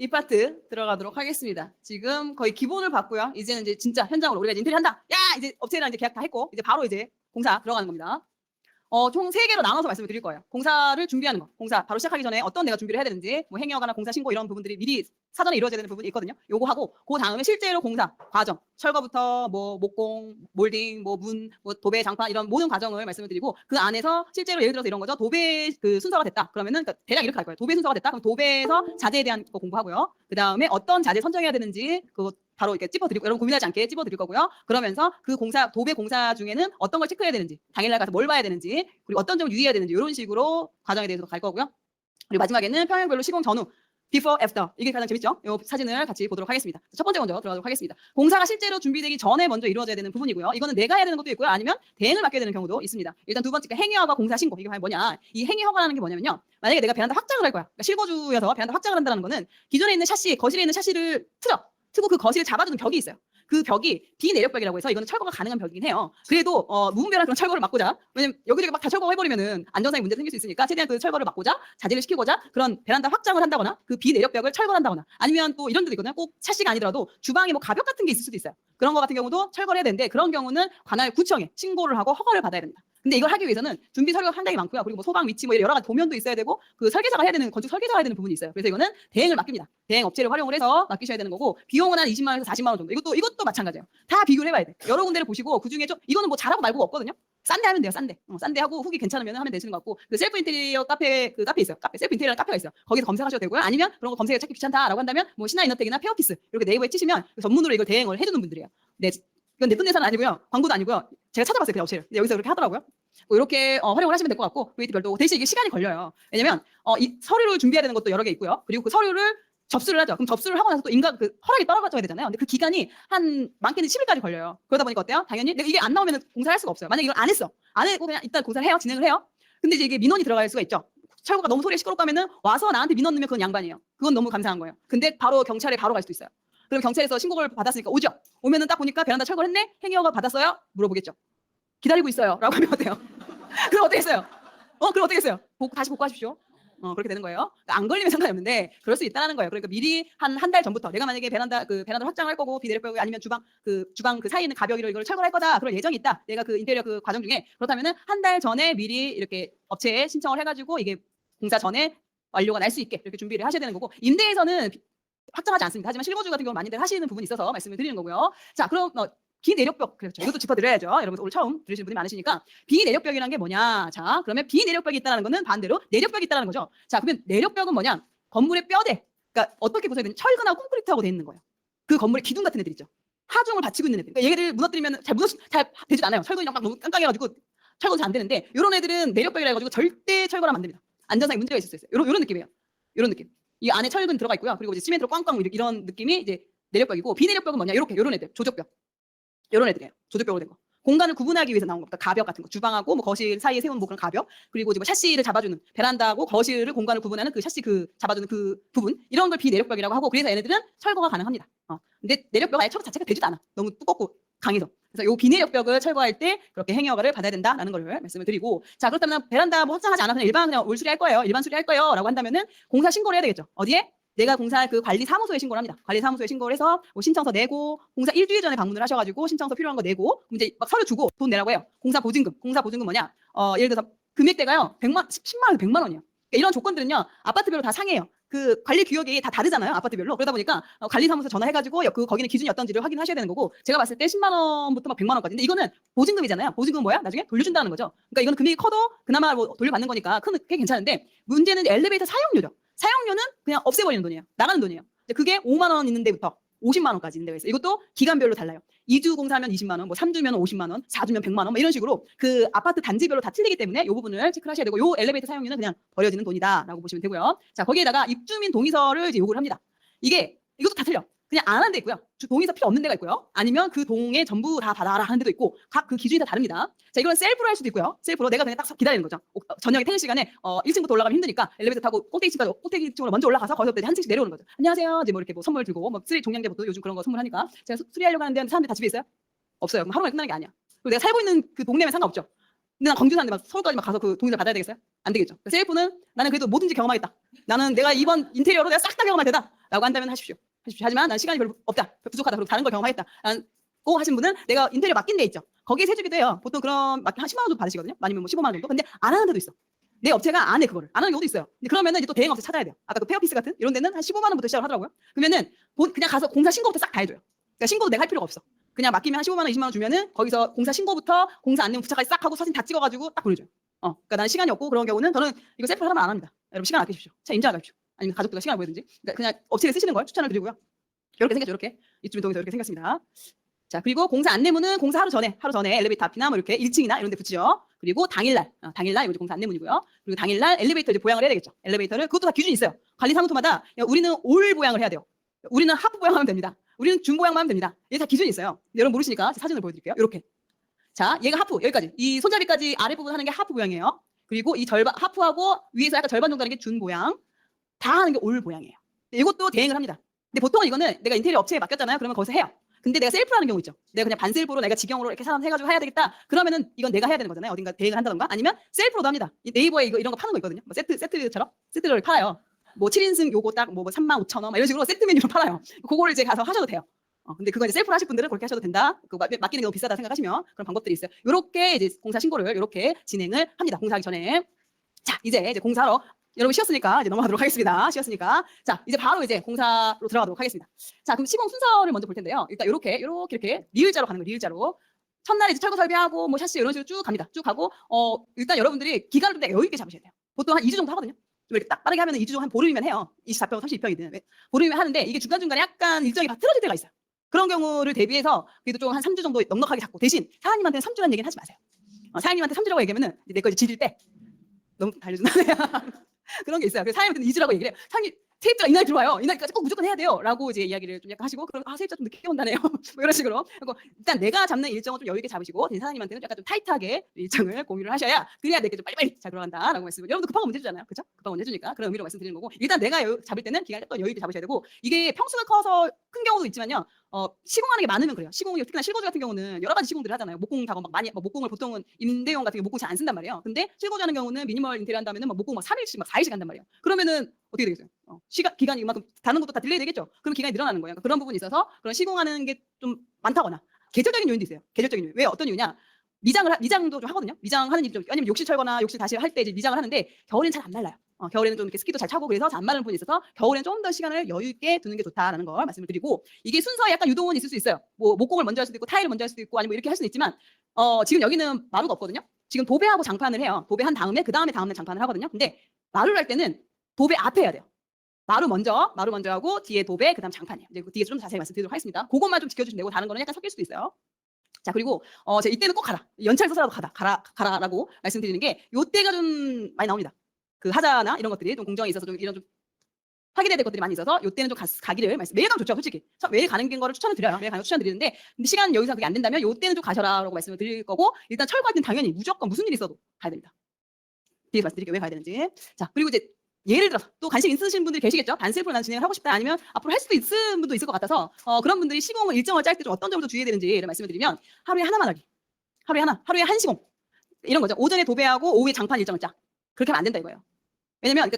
이 파트 들어가도록 하겠습니다. 지금 거의 기본을 봤고요. 이제는 이제 진짜 현장으로 우리가 이제 인테리어 한다. 야, 이제 업체랑 이제 계약 다 했고 이제 바로 이제 공사 들어가는 겁니다. 총 3개로 나눠서 말씀을 드릴 거예요. 공사를 준비하는 거. 공사 바로 시작하기 전에 어떤 내가 준비를 해야 되는지, 뭐 행위허가나 공사 신고 이런 부분들이 미리 사전에 이루어져야 되는 부분이 있거든요. 요거 하고 그 다음에 실제로 공사 과정, 철거부터 뭐 목공, 몰딩, 뭐 문, 뭐 도배, 장판 이런 모든 과정을 말씀을 드리고 그 안에서 실제로 예를 들어서 이런 거죠. 도배 그 순서가 됐다. 그러면은 그러니까 대략 이렇게 할 거예요. 도배 순서가 됐다. 그럼 도배에서 자재에 대한 거 공부하고요. 그 다음에 어떤 자재 선정해야 되는지 그거 바로 이렇게 찝어드리고, 여러분 고민하지 않게 찝어드릴 거고요. 그러면서 그 공사, 도배 공사 중에는 어떤 걸 체크해야 되는지, 당일날 가서 뭘 봐야 되는지, 그리고 어떤 점을 유의해야 되는지 이런 식으로 과정에 대해서 갈 거고요. 그리고 마지막에는 평형별로 시공 전후, before, after 이게 가장 재밌죠? 이 사진을 같이 보도록 하겠습니다. 첫 번째 먼저 들어가도록 하겠습니다. 공사가 실제로 준비되기 전에 먼저 이루어져야 되는 부분이고요. 이거는 내가 해야 되는 것도 있고요. 아니면 대행을 맡겨야 되는 경우도 있습니다. 일단 두 번째가 행위허가 공사 신고. 이게 과연 뭐냐? 이 행위허가라는 게 뭐냐면요. 만약에 내가 베란다 확장을 할 거야. 그러니까 실거주여서 베란다 확장을 한다는 거는 기존에 있는 샤시, 거실에 있는 샤시를 트고 그 거실을 잡아주는 벽이 있어요. 그 벽이 비내력벽이라고 해서 이거는 철거가 가능한 벽이긴 해요. 그래도 무분별한 그런 철거를 막고자, 왜냐면 여기저기 막 다 철거해버리면은 안전상의 문제가 생길 수 있으니까 최대한 그 철거를 막고자 자제를 시키고자 그런 베란다 확장을 한다거나 그 비내력벽을 철거한다거나 아니면 또 이런 데도 있거든요. 꼭 샤시가 아니더라도 주방에 뭐 가벽 같은 게 있을 수도 있어요. 그런 거 같은 경우도 철거를 해야 되는데 그런 경우는 관할 구청에 신고를 하고 허가를 받아야 됩니다. 근데 이걸 하기 위해서는 준비 서류가 상당히 많고요. 그리고 뭐 소방 위치 뭐 여러 가지 도면도 있어야 되고 그 설계자가 해야 되는, 건축 설계자가 해야 되는 부분이 있어요. 그래서 이거는 대행을 맡깁니다. 대행 업체를 활용을 해서 맡기셔야 되는 거고 비용은 한 20만 원에서 40만 원 정도. 이것도 마찬가지예요. 다 비교를 해봐야 돼. 여러 군데를 보시고 그중에 좀 이거는 뭐 잘하고 말고가 없거든요. 싼데 하면 돼요. 싼데 하고 후기 괜찮으면 하면 되시는 것 같고 그 셀프 인테리어 카페 있어요. 셀프 인테리어 카페가 있어요. 거기서 검색하셔도 되고요. 아니면 그런 거 검색해 찾기 귀찮다라고 한다면 뭐 신화 이너텍이나 페어피스 이렇게 네이버에 치시면 전문으로 이걸 대행을 해주는 분들이에요. 네, 이건 내 돈 내산은 아니고요. 광고도 아니고요. 제가 찾아봤어요. 그 업체를. 여기서 그렇게 하더라고요. 뭐 이렇게 활용을 하시면 될 것 같고 VAT 별도 대신 이게 시간이 걸려요. 왜냐면 이 서류를 준비해야 되는 것도 여러 개 있고요. 그리고 그 서류를 접수를 하죠. 그럼 접수를 하고 나서 또 인가 그 허락이 떨어져야 되잖아요. 근데 그 기간이 한 많게는 10일까지 걸려요. 그러다 보니까 어때요? 당연히 내가 이게 안 나오면 공사를 할 수가 없어요. 만약에 이걸 안 했어. 안 했고 그냥 일단 공사를 해요. 진행을 해요. 근데 이제 이게 민원이 들어갈 수가 있죠. 철거가 너무 소리가 시끄럽고 하면은 와서 나한테 민원 넣으면 그건 양반이에요. 그건 너무 감사한 거예요. 근데 바로 경찰에 바로 갈 수도 있어요. 그럼 경찰에서 신고를 받았으니까 오죠. 오면은 딱 보니까 베란다 철거를 했네? 행위허가 받았어요? 물어보겠죠. 기다리고 있어요. 라고 하면 어때요? 그럼 어떻게 했어요? 그럼 어떻게 했어요? 다시 복구하십시오. 그렇게 되는 거예요. 그러니까 안 걸리면 상관이 없는데 그럴 수 있다는 거예요. 그러니까 미리 한 달 전부터 내가 만약에 베란다를 확장할 거고 비내력벽 아니면 주방 그 사이에 있는 가벽으로 이걸 철거할 거다. 그럴 예정이 있다. 내가 그 인테리어 그 과정 중에 그렇다면은 한 달 전에 미리 이렇게 업체에 신청을 해가지고 이게 공사 전에 완료가 날 수 있게 이렇게 준비를 하셔야 되는 거고 임대에서는 확정하지 않습니다. 하지만 실거주 같은 경우 많이들 하시는 부분이 있어서 말씀을 드리는 거고요. 자, 그럼 비내력벽, 그렇죠. 이것도 짚어드려야죠. 여러분 오늘 처음 들으시는 분이 많으시니까 비내력벽이라는 게 뭐냐? 자, 그러면 비내력벽이 있다는 거는 반대로 내력벽이 있다는 거죠. 자, 그러면 내력벽은 뭐냐? 건물의 뼈대, 그러니까 어떻게 구성이 되는 철근하고 콘크리트하고 돼 있는 거예요. 그 건물의 기둥 같은 애들 있죠. 하중을 받치고 있는 애들. 그러니까 얘를 무너뜨리면 잘 되지 않아요. 철근이 막 너무 깡깡해가지고 철거도 잘 안 되는데 이런 애들은 내력벽이라 해가지고 절대 철거하면 안 됩니다. 안전상의 문제가 있을 수 있어요. 이런 느낌이에요. 이런 느낌. 이 안에 철근 들어가 있고요. 그리고 이제 시멘트로 꽝꽝 이런 느낌이 이제 내력벽이고 비내력벽은 뭐냐? 이런 애들, 조적벽. 이런 애들이에요. 조적벽으로 된 거. 공간을 구분하기 위해서 나온 겁니다. 가벽 같은 거. 주방하고 뭐 거실 사이에 세운 뭐 그런 가벽. 그리고 이제 뭐 샤시를 잡아주는 베란다하고 거실을 공간을 구분하는 그 샤시 그 잡아주는 그 부분. 이런 걸 비내력벽이라고 하고 그래서 얘네들은 철거가 가능합니다. 근데 내력벽 아예 철거 자체가 되지도 않아. 너무 두껍고 강해서. 그래서 요 비내력벽을 철거할 때 그렇게 행위허가를 받아야 된다라는 걸 말씀을 드리고 자 그렇다면 베란다 뭐 확장하지 않아 그냥 올 수리할 거예요. 일반 수리할 거예요. 라고 한다면은 공사 신고를 해야 되겠죠. 어디에? 내가 공사할 그 관리사무소에 신고를 합니다. 관리사무소에 신고를 해서 뭐 신청서 내고 공사 일주일 전에 방문을 하셔가지고 신청서 필요한 거 내고 이제 막 서류 주고 돈 내라고 해요. 공사 보증금 뭐냐? 예를 들어서 금액대가요 10만 원에서 100만 원이에요. 그러니까 이런 조건들은요 아파트별로 다 상해요. 그 관리 규격이 다 다르잖아요. 아파트별로. 그러다 보니까 관리사무소 전화해가지고 거기는 기준이 어떤지를 확인하셔야 되는 거고 제가 봤을 때 10만 원부터 막 100만 원까지. 근데 이거는 보증금이잖아요. 보증금은 뭐야? 나중에 돌려준다는 거죠. 그러니까 이거는 금액이 커도 그나마 뭐 돌려받는 거니까 꽤 괜찮은데 문제는 엘리베이터 사용료죠. 사용료는 그냥 없애버리는 돈이에요. 나가는 돈이에요. 그게 5만 원 있는 데부터 50만 원까지 있는 데가 있어요. 이것도 기간별로 달라요. 2주 공사하면 20만 원, 뭐 3주면 50만 원, 4주면 100만 원, 뭐 이런 식으로 그 아파트 단지별로 다 틀리기 때문에 이 부분을 체크를 하셔야 되고 요 엘리베이터 사용료는 그냥 버려지는 돈이다라고 보시면 되고요. 자, 거기에다가 입주민 동의서를 이제 요구를 합니다. 이것도 다 틀려. 그냥 안 하는 데 있고요. 동의서 필요 없는 데가 있고요. 아니면 그 동에 전부 다 받아라 하는 데도 있고 각 그 기준이 다 다릅니다. 자, 이건 셀프로 할 수도 있고요. 셀프로 내가 그냥 딱 기다리는 거죠. 저녁에 퇴근 시간에 1층부터 올라가면 힘드니까 엘리베이터 타고 꼭대기 층으로 먼저 올라가서 거기서 한 층씩 내려오는 거죠. 안녕하세요. 이제 뭐 이렇게 뭐 선물 들고 뭐 쓰레기 종량제부터 요즘 그런 거 선물하니까 제가 수리하려고 하는데 사람들이 다 집에 있어요? 없어요. 그럼 하루 만에 끝나는 게 아니야. 그리고 내가 살고 있는 그 동네면 상관없죠. 근데 난 광주 사는데 막 서울까지 막 가서 그 동의를 받아야 되겠어요? 안 되겠죠. 셀프는 나는 그래도 뭐든지 경험하겠다. 나는 내가 이번 인테리어로 내가 싹 다 경험할 테다. 라고 한다면 하십시오. 하지만 난 시간이 별로 없다. 부족하다. 그리고 다른 걸 경험하겠다. 고 하신 분은 내가 인테리어 맡긴 데 있죠. 거기에 세주기도 해요. 보통 그런 한 10만 원 정도 받으시거든요. 아니면 뭐 15만 원 정도. 근데 안 하는 데도 있어. 내 업체가 안 해 그거를. 안 하는 경우도 있어요. 근데 그러면은 이제 또 대행 업체 찾아야 돼요. 아까 그 페어피스 같은 이런 데는 한 15만 원부터 시작을 하더라고요. 그러면은 그냥 가서 공사 신고부터 싹 다 해줘요. 그러니까 신고도 내가 할 필요가 없어. 그냥 맡기면 한 15만 원, 20만 원 주면은 거기서 공사 신고부터 공사 안내문 부착까지 싹 하고 사진 다 찍어가지고 딱 보내줘요. 그러니까 나는 시간이 없고 그런 경우는 저는 이거 셀프 하면 안 합니다. 여러분 시간 아끼십시오. 차 임장 가십시오. 아니면 가족들과 시간을 보내든지. 그러니까 그냥 업체를 쓰시는 걸 추천을 드리고요. 이렇게 생겼죠. 이렇게 이쯤 동에서 이렇게 생겼습니다. 자, 그리고 공사 안내문은 공사 하루 전에 엘리베이터 앞이나 뭐 이렇게 1층이나 이런 데 붙이죠. 그리고 당일날 이거 공사 안내문이고요. 그리고 당일날 엘리베이터 이제 보양을 해야 되겠죠. 엘리베이터를 그것도 다 기준이 있어요. 관리사무소마다 우리는 올 보양을 해야 돼요. 우리는 하프 보양하면 됩니다. 우리는 중 보양만 하면 됩니다. 이게 다 기준이 있어요. 여러분 모르시니까 사진을 보여드릴게요. 이렇게. 자, 얘가 하프 여기까지 이 손잡이까지 아랫부분 하는 게 하프 보양이에요. 그리고 이 절반 하프하고 위에서 약간 절반 정도 하는 게 준 보양. 다 하는 게 올 보양이에요. 이것도 대행을 합니다. 근데 보통은 이거는 내가 인테리어 업체에 맡겼잖아요. 그러면 거기서 해요. 근데 내가 셀프라는 경우 있죠. 내가 그냥 반셀프로 내가 직영으로 이렇게 사람 해가지고 해야 되겠다. 그러면은 이건 내가 해야 되는 거잖아요. 어딘가 대행을 한다던가 아니면 셀프로도 합니다. 네이버에 이런 거 파는 거 있거든요. 뭐 세트처럼 세트를 팔아요. 뭐 7인승 요거 딱 뭐 35,000원 이런 식으로 세트 메뉴로 팔아요. 그거를 이제 가서 하셔도 돼요. 근데 그거 이제 셀프로 하실 분들은 그렇게 하셔도 된다. 그거 맡기는 게 너무 비싸다 생각하시면 그런 방법들이 있어요. 요렇게 이제 공사 신고를 이렇게 진행을 합니다. 공사하기 전에. 자, 이제 공사로 여러분 쉬었으니까 이제 넘어가도록 하겠습니다. 쉬었으니까. 자, 이제 바로 이제 공사로 들어가도록 하겠습니다. 자, 그럼 시공 순서를 먼저 볼 텐데요. 일단 이렇게 리을자로 가는 거예요. 리을자로. 첫날에 이제 철거 설비하고 뭐 샤시 이런 식으로 쭉 갑니다. 쭉 가고 일단 여러분들이 기간을 좀 여유 있게 잡으셔야 돼요. 보통 한 2주 정도 하거든요. 좀 이렇게 딱 빠르게 하면 2주 정도 한 보름이면 해요. 24평, 32평이든. 보름이면 하는데 이게 중간중간에 약간 일정이 다 틀어질 때가 있어요. 그런 경우를 대비해서 그래도 좀 한 3주 정도 넉넉하게 잡고 대신 사장님한테는 3주라는 얘기는 하지 마세요. 사장님한테 3주라고 얘기하면은 내 거 이제 지질 때 너무 달려준다네요. 그런 게 있어요. 그래서 사장님한테 2주라고 얘기를 해요. 사장님 세입자가 이날 들어와요. 이날까지 꼭 무조건 해야 돼요. 라고 이제 이야기를 좀 약간 하시고 그럼 세입자 좀 늦게 온다네요. 뭐 이런 식으로. 그리고 일단 내가 잡는 일정을 좀 여유 있게 잡으시고 사장님한테는 약간 좀 타이트하게 일정을 공유를 하셔야 그래야 내게 좀 빨리빨리 잘 들어간다라고 말씀을. 여러분도 급한 거 못 해주잖아요. 그렇죠? 급한 거 못 해주니까 그런 의미로 말씀드리는 거고 일단 내가 잡을 때는 기간을 또 여유 있게 잡으셔야 되고 이게 평수가 커서 큰 경우도 있지만요. 시공하는 게 많으면 그래요. 시공이 특히나 실거주 같은 경우는 여러 가지 시공들을 하잖아요. 목공 작업 막 많이 목공을 보통은 임대용 같은 게 목공 잘 안 쓴단 말이에요. 근데 실거주 하는 경우는 미니멀 인테리어 한다면은 막 목공 막 3일씩 막 4일씩 한단 말이에요. 그러면은 어떻게 되겠어요? 기간이 이만큼 다른 것도 다 딜레이 되겠죠. 그럼 기간이 늘어나는 거예요. 그러니까 그런 부분이 있어서 그런 시공하는 게 좀 많다거나 계절적인 요인도 있어요. 계절적인 요인. 왜 어떤 이유냐? 미장도 좀 하거든요. 미장하는 일이 좀 아니면 욕실 철거나 욕실 다시 할 때 이제 미장을 하는데 겨울에는 잘 안 말라요. 겨울에는 좀 이렇게 습기도 잘 차고 그래서 잘 안 마르는 부분이 있어서 겨울에는 좀 더 시간을 여유 있게 두는 게 좋다라는 걸 말씀을 드리고 이게 순서에 약간 유동은 있을 수 있어요. 뭐 목공을 먼저 할 수도 있고 타일을 먼저 할 수도 있고 아니면 이렇게 할 수는 있지만 지금 여기는 마루가 없거든요. 지금 도배하고 장판을 해요. 도배한 다음에 다음날 장판을 하거든요. 근데 마루를 할 때는 도배 앞에 해야 돼요. 마루 먼저 하고 뒤에 도배 그다음 장판이에요. 이제 뒤에 좀 자세히 말씀드리도록 하겠습니다. 그것만 좀 지켜주시면 되고 다른 거는 약간 섞일 수도 있어요. 자, 그리고 제가 이때는 꼭 가라. 연차를 써서라도 가라라고 말씀드리는 게 요때가 좀 많이 나옵니다. 그 하자나 이런 것들이 좀 공정에 있어서 좀 이런 좀 확인해야 될 것들이 많이 있어서 요때는 좀 가기를 매일 가면 좋죠, 솔직히. 매일 가는 거를 추천을 드려요. 매일 가는 거 추천드리는데 근데 시간 여기서 그게 안 된다면 요때는 좀 가셔라라고 말씀을 드릴 거고 일단 철거할 때는 당연히 무조건 무슨 일이 있어도 가야 됩니다. 뒤에서 말씀드릴게요. 왜 가야 되는지. 자, 그리고 이제 예를 들어서 또 관심 있으신 분들이 계시겠죠. 반셀프로 난 진행을 하고 싶다 아니면 앞으로 할 수도 있는 분도 있을 것 같아서 그런 분들이 시공을 일정을 짤 때 좀 어떤 점부터 주의해야 되는지를 말씀을 드리면 하루에 하나만 하기. 하루에 한 시공. 이런 거죠. 오전에 도배하고 오후에 장판 일정을 짜. 그렇게 하면 안 된다 이거예요. 왜냐면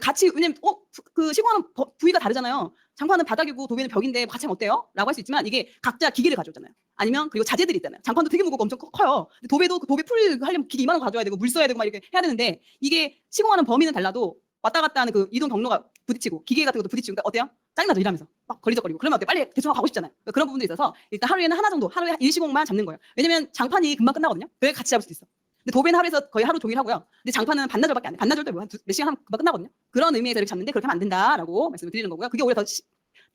그 시공하는 부위가 다르잖아요. 장판은 바닥이고 도배는 벽인데 같이 하면 어때요? 라고 할 수 있지만 이게 각자 기계를 가져오잖아요. 아니면 그리고 자재들이 있잖아요. 장판도 되게 무겁고 엄청 커요. 근데 도배도 그 도배 풀 하려면 기계 이만한 거 가져와야 되고 물 써야 되고 막 이렇게 해야 되는데 이게 시공하는 범위는 달라도 왔다 갔다 하는 그 이동 경로가 부딪히고 기계 같은 것도 부딪히고 그러니까 어때요? 짜증나죠 일하면서 막 거리적거리고 그러면 어때? 빨리 대충 가고 싶잖아요. 그러니까 그런 부분도 있어서 일단 하루에는 하나 정도 하루에 1시공만 잡는 거예요. 왜냐면 장판이 금방 끝나거든요. 그래 같이 잡을 수도 있어. 근데 도배는 하루에서 거의 하루 종일 하고요. 근데 장판은 반나절밖에 안 돼. 반나절도 몇 시간 하면 금방 끝나거든요. 그런 의미에서 이렇게 잡는데 그렇게 하면 안 된다라고 말씀을 드리는 거고요. 그게 오히려 더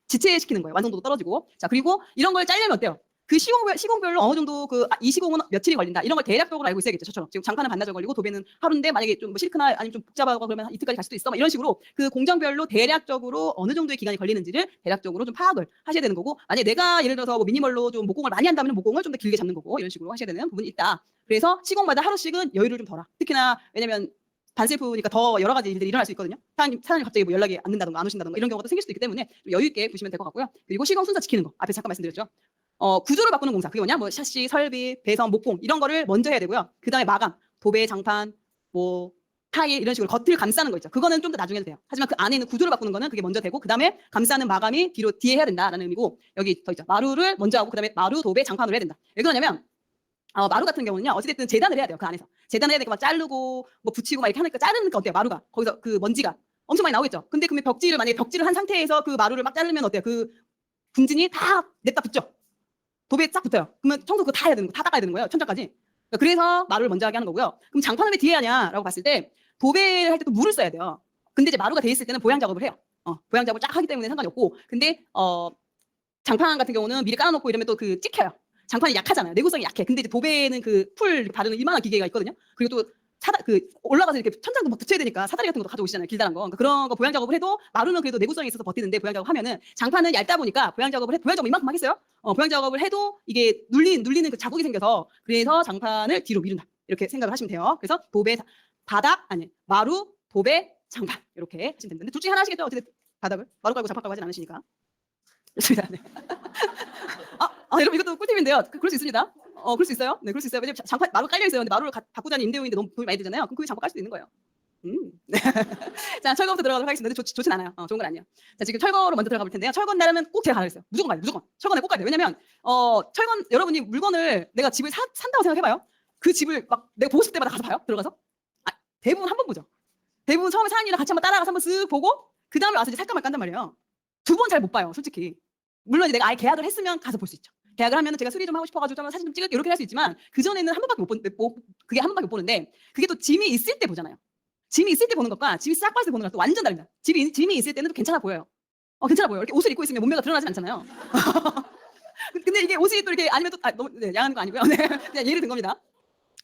지체시키는 거예요. 완성도도 떨어지고. 자, 그리고 이런 걸 짜려면 어때요? 그 시공별로 어느 정도 이 시공은 며칠이 걸린다. 이런 걸 대략적으로 알고 있어야겠죠. 저처럼. 지금 장판은 반나절 걸리고 도배는 하루인데 만약에 좀 뭐 실크나 아니면 좀 복잡하고 그러면 이틀까지 갈 수도 있어. 막 이런 식으로 그 공정별로 대략적으로 어느 정도의 기간이 걸리는지를 대략적으로 좀 파악을 하셔야 되는 거고 만약에 내가 예를 들어서 뭐 미니멀로 좀 목공을 많이 한다면 목공을 좀 더 길게 잡는 거고 이런 식으로 하셔야 되는 부분이 있다. 그래서 시공마다 하루씩은 여유를 좀 덜어. 특히나 왜냐면 반셀프니까 더 여러 가지 일들이 일어날 수 있거든요. 사장님 갑자기 뭐 연락이 안 된다던가 안 오신다던가 이런 경우가 생길 수도 있기 때문에 좀 여유 있게 보시면 될 것 같고요. 그리고 시공 순서 지키는 거 앞에 잠깐 말씀드렸죠. 구조를 바꾸는 공사 그게 뭐냐? 뭐 샤시, 설비, 배선, 목공 이런 거를 먼저 해야 되고요. 그 다음에 마감, 도배, 장판, 뭐 타일 이런 식으로 겉을 감싸는 거 있죠. 그거는 좀 더 나중에 해도 돼요. 하지만 그 안에 있는 구조를 바꾸는 거는 그게 먼저 되고 그다음에 감싸는 마감이 뒤에 해야 된다라는 의미고 여기 더 있죠. 마루를 먼저 하고 그다음에 마루, 도배, 장판으로 해야 된다. 왜 그러냐면 마루 같은 경우는요. 어찌됐든 재단을 해야 돼요. 그 안에서. 재단을 해야 되니까 막 자르고 뭐 붙이고 막 이렇게 하니까 자르니까 어때요? 마루가. 거기서 그 먼지가 엄청 많이 나오겠죠. 근데 그러면 만약에 벽지를 한 상태에서 그 마루를 막 자르면 어때요? 그 분진이 다 냅다 붙죠. 도배에 싹 붙어요. 그러면 청소 그거 다 해야 되는 거, 다 닦아야 되는 거예요. 천장까지. 그래서 마루를 먼저 하게 하는 거고요. 그럼 장판을 왜 뒤에 하냐라고 봤을 때 도배를 할 때 또 물을 써야 돼요. 근데 이제 마루가 돼 있을 때는 보양 작업을 해요. 보양 작업을 쫙 하기 때문에 상관이 없고. 근데 장판 같은 경우는 미리 깔아놓고 이러면 또 그 찍혀요. 장판이 약하잖아요. 내구성이 약해. 근데 이제 도배는 그 풀 바르는 이만한 기계가 있거든요. 그리고 또 올라가서 이렇게 천장도 막 붙여야 되니까 사다리 같은 것도 가져오시잖아요. 길다란 거. 그러니까 그런 거 보양 작업을 해도 마루는 그래도 내구성이 있어서 버티는데 보양 작업 하면은 장판은 얇다 보니까 보양 작업 이만큼 하겠어요? 보양 작업을 해도 이게 눌리는 그 자국이 생겨서 그래서 장판을 뒤로 미룬다. 이렇게 생각을 하시면 돼요. 그래서 마루, 도배, 장판 이렇게 하시면 됩니다. 근데 둘 중에 하나 하시겠죠? 어쨌든 바닥을 마루 깔고 장판 깔고 하진 않으시니까. 좋습니다. 네. 여러분 이것도 꿀팁인데요. 그럴 수 있습니다. 그럴 수 있어요. 네, 그럴 수 있어요. 왜냐면 장판 마루 깔려 있어요. 근데 마루를 바꾸자니 임대용인데 너무 돈이 많이 들잖아요. 그럼 그게 장판 깔 수도 있는 거예요. 네. 자, 철거부터 들어가도록 하겠습니다. 근데 좋진 않아요. 좋은 건 아니에요. 자, 지금 철거로 먼저 들어가 볼 텐데요. 철건 날은 꼭 제가 가야 했어요. 무조건 가요. 무조건. 철건에 꼭 가야 돼요. 왜냐면 철건 여러분이 물건을 내가 집을 산다고 생각해봐요. 그 집을 막 내가 보고 싶을 때마다 가서 봐요. 들어가서. 대부분 한 번 보죠. 대부분 처음에 사장님이랑 같이 한번 따라가서 한번 쓱 보고 그 다음에 와서 이제 살까 말까 한단 말이에요. 두 번 잘 못 봐요. 솔직히. 물론 내가 아예 계약을 했으면 가서 볼 수 있죠. 계약을 하면은 제가 수리 좀 하고 싶어가지고 좀 사진 좀 찍을게 이렇게 할 수 있지만 그 전에는 한 번밖에 그게 한 번밖에 못 보는데 그게 또 짐이 있을 때 보잖아요. 짐이 있을 때 보는 것과 짐이 싹 빠질 때 보는 것과 또 완전 다릅니다. 짐이 있을 때는 또 괜찮아 보여요. 괜찮아 보여요. 이렇게 옷을 입고 있으면 몸매가 드러나지 않잖아요. 근데 이게 옷이 또 이렇게 아니면 또 너무 야한 거 아니고요. 네. 그냥 예를 든 겁니다.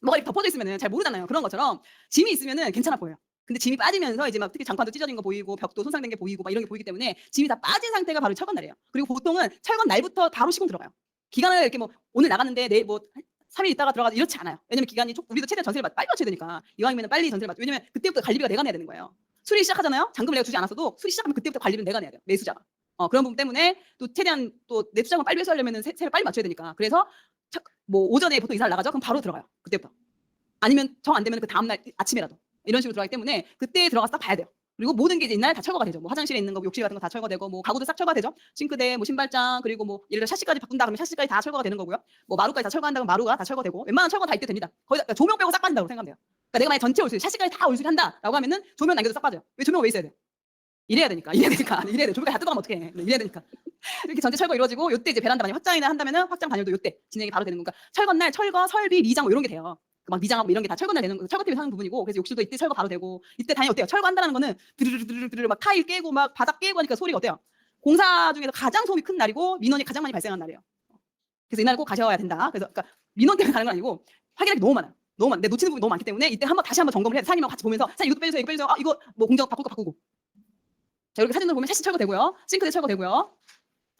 뭐가 이렇게 덮어져 있으면은 잘 모르잖아요. 그런 것처럼 짐이 있으면은 괜찮아 보여요. 근데 짐이 빠지면서 이제 막 특히 장판도 찢어진 거 보이고 벽도 손상된 게 보이고 막 이런 게 보이기 때문에 짐이 다 빠진 상태가 바로 철건 날이에요. 그리고 보통은 철건 날부터 바로 시공 들어가요. 기간을 이렇게 뭐 오늘 나갔는데 내일 뭐 3일 있다가 들어가서 이렇지 않아요. 왜냐면 기간이 우리도 최대한 전세를 빨리 맞춰야 되니까 이왕이면 빨리 전세를 맞춰. 왜냐면 그때부터 관리비가 내가 내야 되는 거예요. 수리 시작하잖아요. 잔금을 내가 주지 않았어도 수리 시작하면 그때부터 관리비를 내가 내야 돼요. 매수자가. 그런 부분 때문에 또 최대한 또 내 투자금을 빨리 회수하려면 세를 빨리 맞춰야 되니까. 그래서 뭐 오전에 보통 이사를 나가죠. 그럼 바로 들어가요. 그때부터. 아니면 정 안 되면 그 다음날 아침에라도 이런 식으로 들어가기 때문에 그때 들어가서 딱 봐야 돼요. 그리고 모든 게 이제 이날 다 철거가 되죠. 뭐 화장실에 있는 거, 욕실 같은 거 다 철거되고, 뭐 가구도 싹 철거가 되죠. 싱크대, 뭐 신발장, 그리고 뭐 예를 들어 샤시까지 바꾼다 그러면 샤시까지 다 철거가 되는 거고요. 뭐 마루까지 다 철거한다 그러면 마루가 다 철거되고, 웬만한 철거 다 이때 됩니다. 거의 다 조명 빼고 싹 빠진다고 생각하면 돼요. 그러니까 내가 만약 전체 올수리, 샤시까지 다 올수리 한다라고 하면은 조명 남겨도 싹 빠져요. 왜 조명 왜 있어야 돼? 이래야 되니까. 이래야 돼. 조명까지 다 뜯어가면 어떡해. 네, 이래야 되니까. 이렇게 전체 철거 이루어지고, 요때 이제 베란다 만약 확장이나 한다면은 확장 반열도 요때 진행이 바로 되는 거니까 철거날 철거, 설비, 미장 뭐 이런 게 돼요. 막 미장하고 이런 게 다 철거날 되는 거, 철거팀이 하는 부분이고, 그래서 욕실도 이때 철거 바로 되고, 이때 당연히 어때요? 철거한다는 거는 드르르르르르 막 타일 깨고 막 바닥 깨고 하니까 소리가 어때요? 공사 중에서 가장 소음이 큰 날이고 민원이 가장 많이 발생하는 날이에요. 그래서 이날 꼭 가셔야 된다. 그래서 그러니까 민원 때문에 가는 건 아니고 확인할 게 너무 많아요. 너무 많아. 내 놓치는 부분이 너무 많기 때문에 이때 다시 한번 점검을 해야 돼. 사장님하고 같이 보면서 사장님 이것도 빼주세요. 이거 빼주세요. 이거 뭐 공정 바꿀 거 바꾸고. 자, 이렇게 사진을 보면 샤시 철거되고요. 싱크대 철거되고요.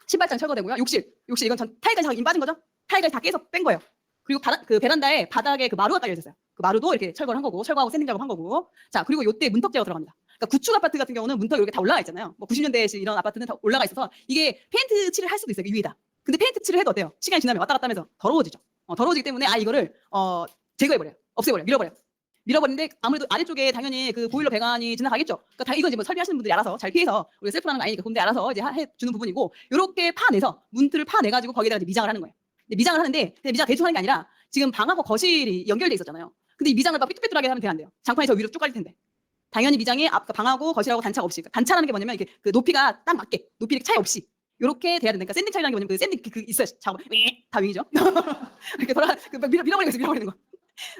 신발장 철거되고요. 욕실 이건 전 타일까지 다 빠진 거죠. 타일까지 다 깨서 뺀 거예요. 그리고 그 베란다에 바닥에 그 마루가 깔려 있었어요. 그 마루도 이렇게 철거를 한 거고, 철거하고 샌딩 작업한 거고. 자, 그리고 요때 문턱 제거 들어갑니다. 그러니까 구축 아파트 같은 경우는 문턱이 이렇게 다 올라가 있잖아요. 뭐 90년대식 이런 아파트는 다 올라가 있어서 이게 페인트 칠을 할 수도 있어요. 위에다. 근데 페인트 칠을 해도 어때요? 시간이 지나면 왔다 갔다 하면서 더러워지죠. 더러워지기 때문에 이거를 제거해버려요. 없애버려요. 밀어버리는데 아무래도 아래쪽에 당연히 그 보일러 배관이 지나가겠죠. 그러니까 이건 이제 뭐 설비하시는 분들이 알아서 잘 피해서 우리가 셀프라는 거 아니니까 근데 알아서 이제 해주는 부분이고, 요렇게 파내서 문틀을 파내가지고 거기다가 이제 미장을 하는 거예요. 미장을 하는데 미장 대충 하는 게 아니라 지금 방하고 거실이 연결돼 있었잖아요. 근데 이 미장을 막 삐뚤삐뚤하게 하면 안 돼요. 장판이 저 위로 쭉 깔릴 텐데. 당연히 미장이 방하고 거실하고 단차가 없이. 그러니까 단차라는 게 뭐냐면 이게 그 높이가 딱 맞게 높이 차이 없이 요렇게 돼야 된다. 그러니까 샌딩 처리라는 게 뭐냐면 그 샌딩 있어요. 작업 다 윙이죠. 이렇게 밀어버리는 거.